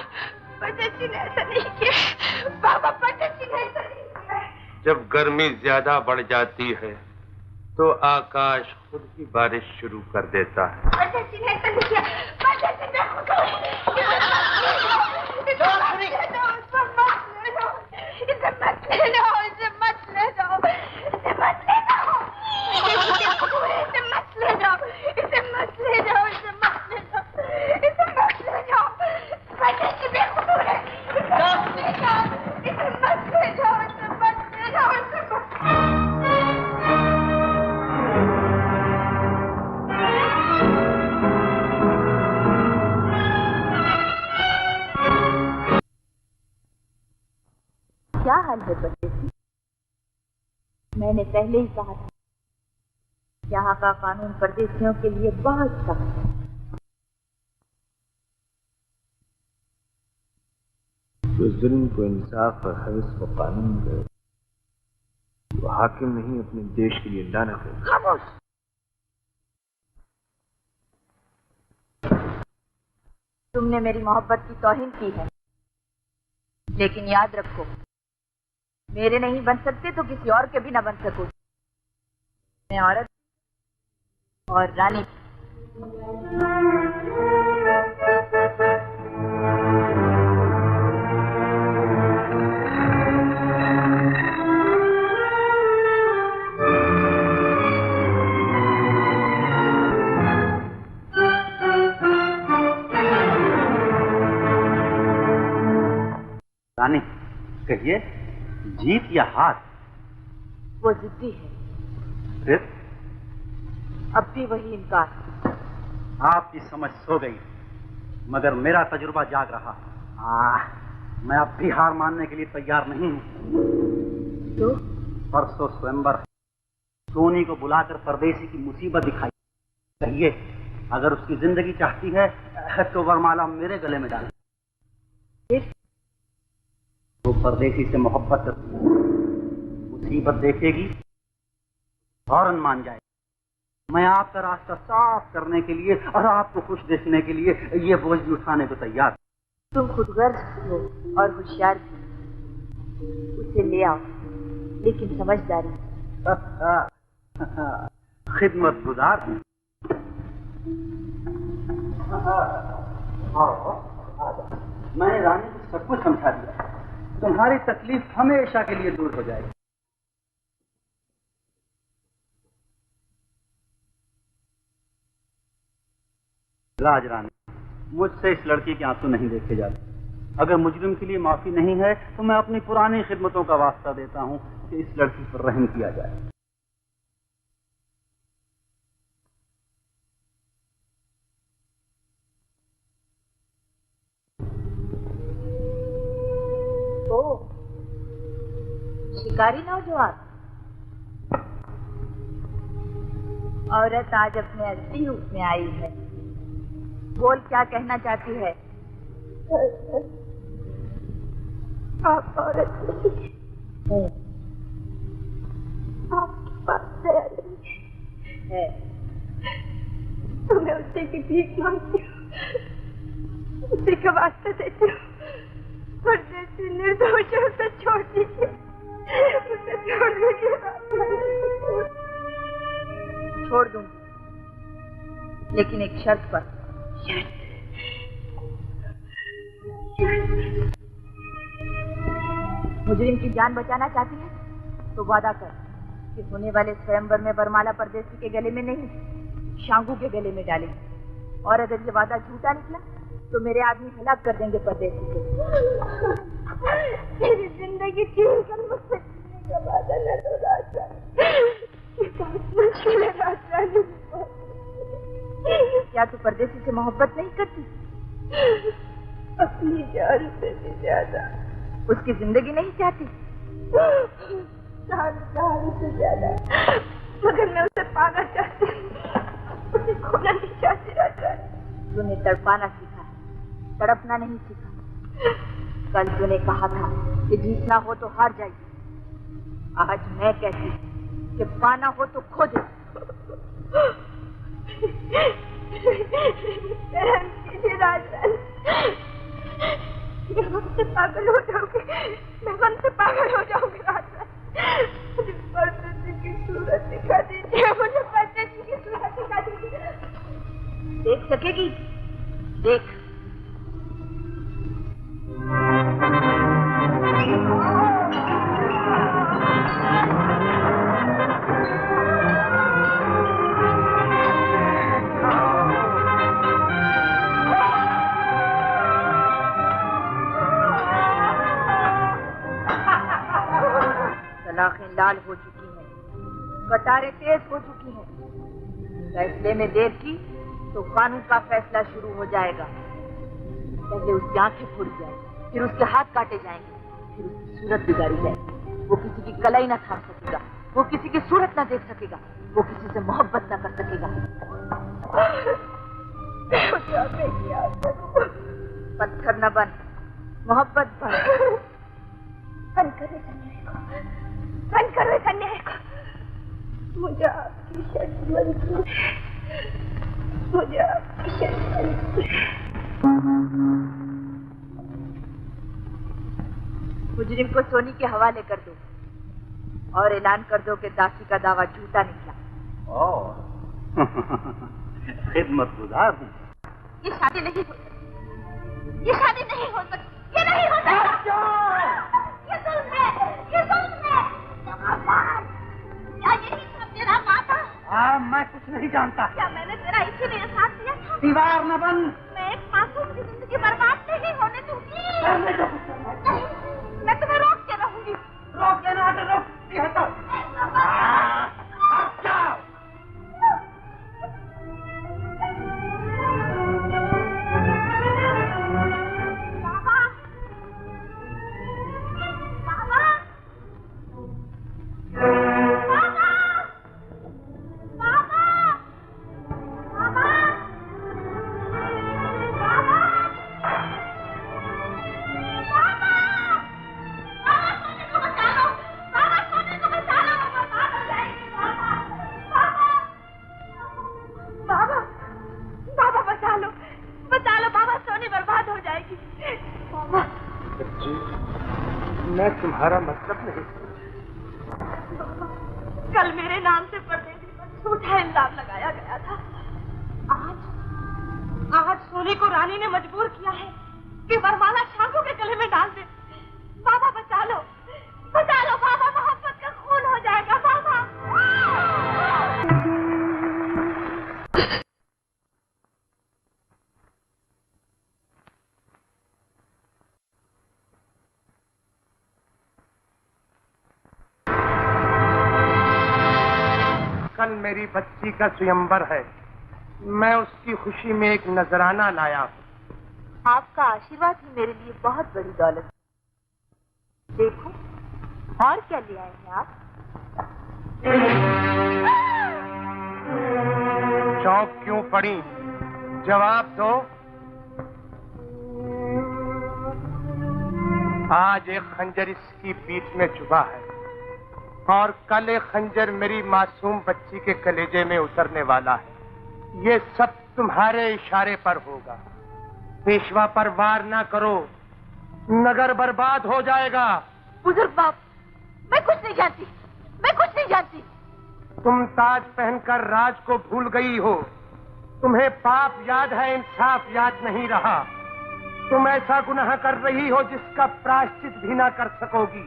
[SPEAKER 6] पंडित जी ने ऐसा नहीं किया। बाबा, पंडित जी ने ऐसा नहीं किया।
[SPEAKER 9] जब गर्मी ज्यादा बढ़ जाती है तो आकाश खुद ही बारिश शुरू कर देता है।
[SPEAKER 6] पंडित जी ने ऐसा नहीं किया। पंडित जी ने खुद इसे मत ले जाओ, इसे मत ले जाओ, इसे मत ले जाओ, इसे मत ले जाओ, इसे मत ले जाओ, इसे मत ले जाओ, इसे मत ले जाओ, पंडित जी बेखुद है, इसे मत ले जाओ, इसे मत ले जाओ, इसे मत ले जाओ, इसे मत।
[SPEAKER 8] क्या हाल है परदेसी? मैंने पहले ही कहा था, यहाँ का कानून परदेसियों के लिए बहुत सख्त है।
[SPEAKER 3] जो जुल्म को इंसाफ और हवस को कानून करे, वो हाकिम नहीं अपने देश के लिए लानत है।
[SPEAKER 6] खामोश।
[SPEAKER 8] तुमने मेरी मोहब्बत की तौहीन की है, लेकिन याद रखो, मेरे नहीं बन सकते तो किसी और के भी ना बन सको। मैं औरत और रानी।
[SPEAKER 7] रानी, कहिए, जीत या हार?
[SPEAKER 8] वो जिद्दी है।
[SPEAKER 7] फिर
[SPEAKER 8] अब भी वही इनकार।
[SPEAKER 7] आपकी समझ सो गई, मगर मेरा तजुर्बा जाग रहा। मैं अब भी हार मानने के लिए तैयार नहीं हूँ।
[SPEAKER 8] तो
[SPEAKER 7] परसों स्वयंवर, सोनी को बुलाकर परदेसी की मुसीबत दिखाई। कहिए, अगर उसकी जिंदगी चाहती है तो वरमाला मेरे गले में डाले। वो परदेसी से मोहब्बत करती है, मुसीबत देखेगी फौरन मान जाए। मैं आपका रास्ता साफ करने के लिए और आपको खुश देखने के लिए ये बोझ भी उठाने को तैयार।
[SPEAKER 8] तुम खुदगर्ज हो और होशियार भी। उसे ले आओ, लेकिन समझदारी।
[SPEAKER 7] खिदमत गुजार हूँ। मैंने रानी को सब कुछ समझा दिया। तुम्हारी तकलीफ हमेशा के लिए दूर हो जाएगी। राज रानी, मुझसे इस लड़की के आंसू नहीं देखे जाते। अगर मुजरिम के लिए माफी नहीं है तो मैं अपनी पुरानी खिदमतों का वास्ता देता हूं कि इस लड़की पर रहम किया जाए।
[SPEAKER 8] शिकारी नौजवान औरत आज अपने असली रूप में आई है। बोल, क्या कहना चाहती है?
[SPEAKER 6] आप औरत नहीं, आपके पास दया नहीं
[SPEAKER 8] है।
[SPEAKER 6] तो मैं उसी की भीख मांगती हूँ, उसी का वास्ता देती हूँ। और जैसे निर्दोष है उसे छोड़ दीजिए, उसे छोड़ दीजिए।
[SPEAKER 8] छोड़ दूंगी, लेकिन एक शर्त पर। मुजरिम की जान बचाना चाहती है तो वादा कर कि होने वाले स्वयंवर में वरमाला परदेसी के गले में नहीं, शांगू के गले में डालेगी। और अगर ये वादा झूठा निकला तो मेरे आदमी हलाक कर देंगे परदेसी को।
[SPEAKER 6] तेरी जिंदगी छीन कर मुझसे जीने का वादा न दो राजा। ये बहुत मुश्किल है राजा।
[SPEAKER 8] क्या तू परदेसी से मोहब्बत नहीं करती?
[SPEAKER 6] अपनी जान से भी ज्यादा।
[SPEAKER 8] उसकी जिंदगी नहीं चाहती?
[SPEAKER 6] जान से ज्यादा। मगर मैं उसे पाना चाहती हूँ, उसे खोना नहीं चाहती राजा।
[SPEAKER 8] तूने तड़पाना सीखा है, तड़पना नहीं सीखा। कल तूने कहा था कि जीतना हो तो हार जाइए। आज मैं कहती हूँ कि पाना हो तो खो दे।
[SPEAKER 6] राजन, मैं गम से पागल हो जाऊंगी, मैं गम से पागल हो जाऊंगी राजन। मुझे परदेसी की सूरत दिखा दीजिए, मुझे परदेसी की सूरत दिखा दीजिए। देख सकेगी? देख।
[SPEAKER 8] सलाखें लाल हो चुकी हैं, कटारें तेज हो चुकी हैं। फैसले में देर की तो कानून का फैसला शुरू हो जाएगा। पहले उसकी आंखें फोड़ी जाएंगी, फिर उसके हाथ काटे जाएंगे, फिर उसकी सूरत बिगाड़ी जाएगी। वो किसी की कलाई न थाम सकेगा, वो किसी की सूरत न देख सकेगा, वो किसी से मोहब्बत न कर सकेगा। पत्थर न बन, मोहब्बत बन।
[SPEAKER 6] बंद कर इस अन्याय को, बंद करो इस अन्याय को। मुझे आपकी शर्त मंजूर है, मुझे आपकी शर्त मंजूर है।
[SPEAKER 8] मुजरिम को सोनी के हवाले कर दो और ऐलान कर दो कि दासी का दावा झूठा निकला।
[SPEAKER 7] खिदमतगुजार हूँ।
[SPEAKER 8] ये शादी नहीं हो सकती, ये शादी नहीं हो सकती, ये नहीं हो सकता। ये जुल्म है, ये जुल्म है। क्या यही सब तेरा वादा?
[SPEAKER 7] मैं कुछ नहीं जानता।
[SPEAKER 8] क्या मैंने तेरा इसीलिए साथ दिया था?
[SPEAKER 7] दीवार न बन।
[SPEAKER 8] मैं एक मासूम की जिंदगी बर्बाद नहीं होने दूंगी। मैं तुम्हें रोक के रहूंगी।
[SPEAKER 7] रोक लेना है तो रोक है तो।
[SPEAKER 4] मैं तुम्हारा मतलब नहीं।
[SPEAKER 8] कल मेरे नाम से परदेसी पर झूठा इल्जाम लगाया गया था। आज सोनी को रानी ने मजबूर किया है कि वरमाला शांगू के गले में डाल दे। बाबा बचा लो बाबा, मोहब्बत का खून हो जाएगा बाबा।
[SPEAKER 4] कल मेरी बच्ची का स्वयंवर है, मैं उसकी खुशी में एक नजराना लाया हूँ।
[SPEAKER 8] आपका आशीर्वाद ही मेरे लिए बहुत बड़ी दौलत है। देखो और क्या ले आए हैं आप?
[SPEAKER 4] चौंक क्यों पड़ी? जवाब दो। आज एक खंजर इसकी पीठ में चुभा है और कल एक खंजर मेरी मासूम बच्ची के कलेजे में उतरने वाला है। ये सब तुम्हारे इशारे पर होगा। पेशवा पर वार ना करो, नगर बर्बाद हो जाएगा।
[SPEAKER 8] बुजुर्ग बाप, मैं कुछ नहीं जानती, मैं कुछ नहीं जानती।
[SPEAKER 4] तुम ताज पहनकर राज को भूल गई हो। तुम्हें पाप याद है, इंसाफ याद नहीं रहा। तुम ऐसा गुनाह कर रही हो जिसका प्रायश्चित भी ना कर सकोगी।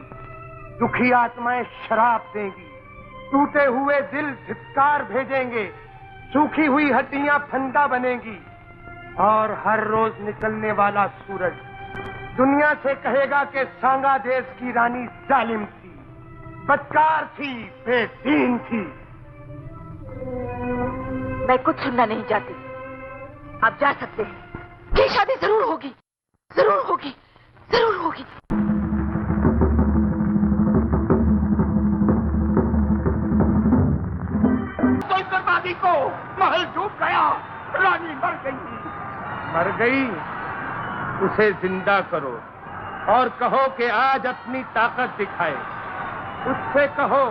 [SPEAKER 4] दुखी आत्माएं शराब देंगी, टूटे हुए दिल धिक्कार भेजेंगे, सूखी हुई हड्डियां फंदा बनेंगी और हर रोज निकलने वाला सूरज दुनिया से कहेगा कि सांगा देश की रानी जालिम थी, बदकार थी, बेदीन थी।
[SPEAKER 8] मैं कुछ सुनना नहीं चाहती। आप जा सकते हैं। ये शादी जरूर होगी, जरूर होगी, जरूर होगी।
[SPEAKER 10] तो इस बर्बादी को महल डूब गया, रानी मर गई।
[SPEAKER 4] मर गई? उसे जिंदा करो और कहो कि आज अपनी ताकत दिखाए। उससे कहो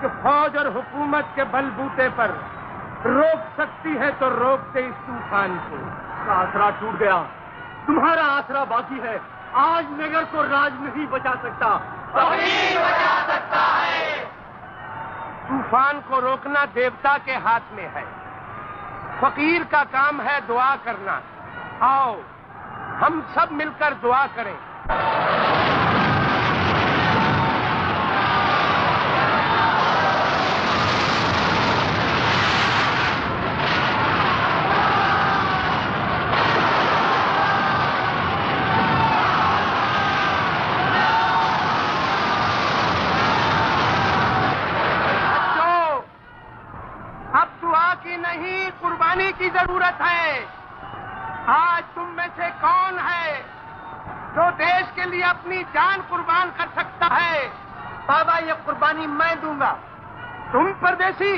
[SPEAKER 4] कि फौज और हुकूमत के बलबूते पर रोक सकती है तो रोक दे इस तूफान को। आसरा टूट गया, तुम्हारा आसरा बाकी है। आज नगर को राज नहीं बचा सकता, फकीर बचा सकता है। तूफान को रोकना देवता के हाथ में है, फकीर का काम है दुआ करना। आओ हम सब मिलकर दुआ करें। नहीं, कुर्बानी की जरूरत है। आज तुम में से कौन है जो देश के लिए अपनी जान कुर्बान कर सकता है? बाबा, ये कुर्बानी मैं दूंगा। तुम परदेसी,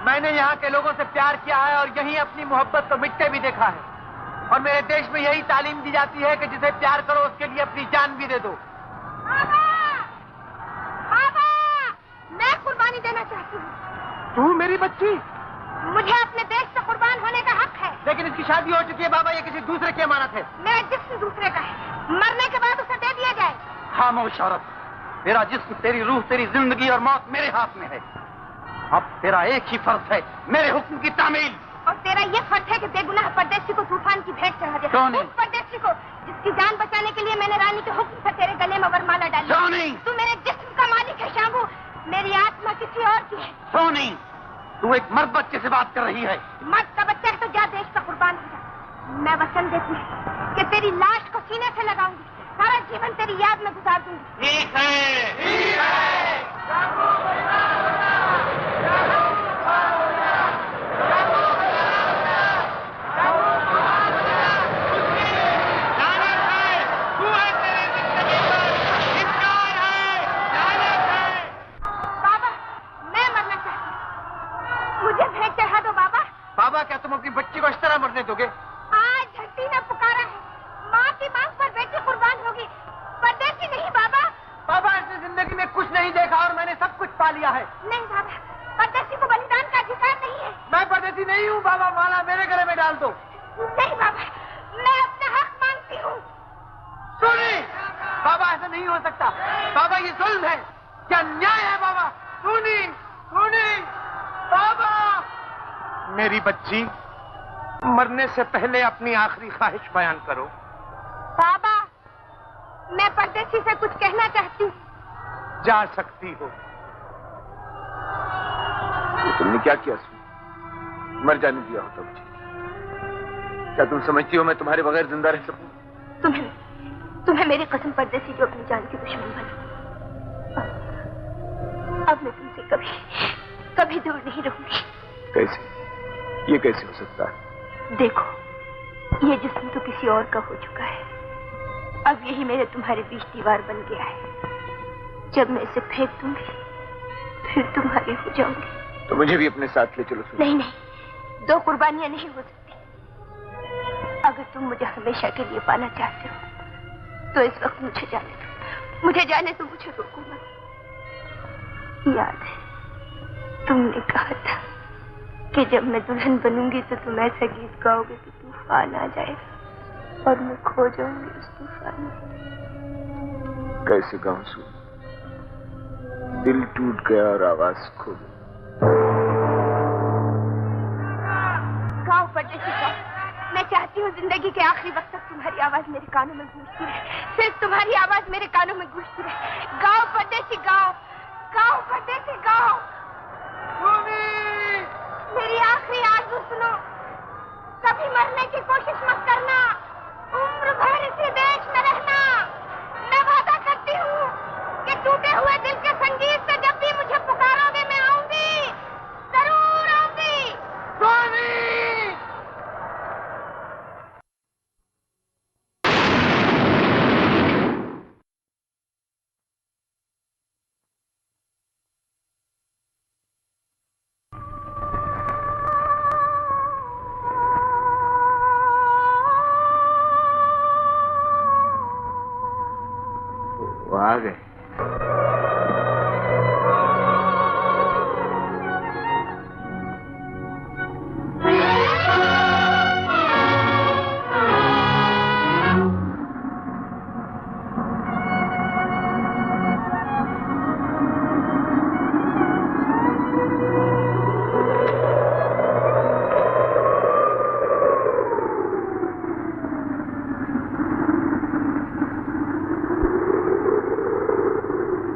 [SPEAKER 4] मैंने यहाँ के लोगों से प्यार किया है और यहीं अपनी मोहब्बत को मिटते भी देखा है। और मेरे देश में यही तालीम दी जाती है कि जिसे प्यार करो उसके लिए अपनी जान भी दे दो।
[SPEAKER 6] बाबा, बाबा, मैं कुर्बानी देना चाहती हूँ।
[SPEAKER 4] तू मेरी बच्ची?
[SPEAKER 6] मुझे अपने देश से कुर्बान होने का हक है।
[SPEAKER 4] लेकिन इसकी शादी हो चुकी है बाबा, ये किसी दूसरे की अमानत है।
[SPEAKER 6] मेरा जिस्म दूसरे का है, मरने के बाद उसे दे दिया जाए।
[SPEAKER 7] खामोश औरत, तेरा जिस्म, तेरी रूह, तेरी जिंदगी और मौत मेरे हाथ में है। अब तेरा एक ही फर्ज है, मेरे हुक्म की तामील।
[SPEAKER 6] और तेरा ये फर्ज है कि बेगुनाह परदेसी को तूफान की भेंट चढ़ा दे। उस परदेसी को जिसकी जान बचाने के लिए मैंने रानी के हुक्म से तेरे गले में वरमाला डाली। तू मेरे जिस्म का मालिक है शांभू, मेरी आत्मा किसी और की है।
[SPEAKER 7] सोनी, तू एक मर्द बच्चे से बात कर रही है।
[SPEAKER 6] मर्द का बच्चा है तो जा देश का कुर्बान हो जा। मैं वचन देती हूँ कि तेरी लाश को सीने से लगाऊंगी, सारा जीवन तेरी याद में गुजार दूंगी।
[SPEAKER 10] ठीक है, ठीक है।
[SPEAKER 6] बाबा, मैं मरना चाहती हूँ, मुझे भेंट चढ़ा दो बाबा।
[SPEAKER 4] बाबा, क्या तुम अपनी बच्ची को इस तरह मरने दोगे?
[SPEAKER 6] आज धरती ने पुकारा है, माँ की मांग पर बेटी कुर्बान होगी, परदेसी नहीं बाबा।
[SPEAKER 4] बाबा, ऐसी जिंदगी में कुछ नहीं देखा और मैंने सब कुछ पा लिया है।
[SPEAKER 6] नहीं बाबा, परदेसी को बलिदान का अधिकार नहीं है।
[SPEAKER 4] मैं परदेसी नहीं हूँ बाबा, माला मेरे गले में डाल दो।
[SPEAKER 6] नहीं बाबा, मैं अपना हक मांगती हूँ।
[SPEAKER 4] सुनी बाबा, ऐसा नहीं हो सकता बाबा, ये जुल्म है, क्या अन्याय है बाबा। सुनी सुनी बाबा। मेरी बच्ची, मरने से पहले अपनी आखिरी ख्वाहिश बयान करो।
[SPEAKER 6] बाबा, मैं परदेसी से कुछ कहना चाहती हूँ।
[SPEAKER 4] जा सकती हो।
[SPEAKER 3] तो तुमने क्या किया? मर जाने दिया होता मुझे। क्या तुम समझती हो मैं तुम्हारे बगैर जिंदा रह सकूं?
[SPEAKER 6] तुम्हें मेरी कसम परदेसी जो अपनी जान की दुश्मन बनो। अब मैं तुमसे कभी दूर नहीं रहूंगी।
[SPEAKER 3] कैसे? ये कैसे हो सकता है?
[SPEAKER 6] देखो, ये जिस्म तो किसी और का हो चुका है, अब यही मेरे तुम्हारे बीच दीवार बन गया है। जब मैं इसे फेंक दूंगी फिर तुम्हारी हो जाऊंगी।
[SPEAKER 3] तो मुझे भी अपने साथ ले चलो।
[SPEAKER 6] नहीं नहीं, दो कुर्बानियां नहीं हो सकती। अगर तुम मुझे हमेशा के लिए पाना चाहते हो तो इस वक्त मुझे जाने दो, मुझे जाने दो, मुझे रोको मत। याद है तुमने कहा था कि जब मैं दुल्हन बनूंगी तो तुम ऐसा गीत गाओगे कि तूफान आ जाएगा और मैं खो जाऊंगी उस तूफान में।
[SPEAKER 3] कैसे गाऊं सुन? दिल टूट गया और आवाज खो गई।
[SPEAKER 6] गाओ परदेसी गाओ, मैं चाहती हूँ जिंदगी के आखिरी वक्त तक तुम्हारी आवाज मेरे कानों में गूंजती रहे, सिर्फ तुम्हारी आवाज मेरे कानों में गूंजती रहे। गाओ परदेसी गाओ, गाओ परदेसी गाओ। मेरी आखिरी आरज़ू सुनो, कभी मरने की कोशिश मत करना, उम्र भर इसी देश में रहना। मैं वादा करती हूँ कि टूटे हुए दिल के संगीत से जब भी मुझे पुकारोगे मैं आऊंगी, जरूर आऊंगी।
[SPEAKER 3] वो आ गए।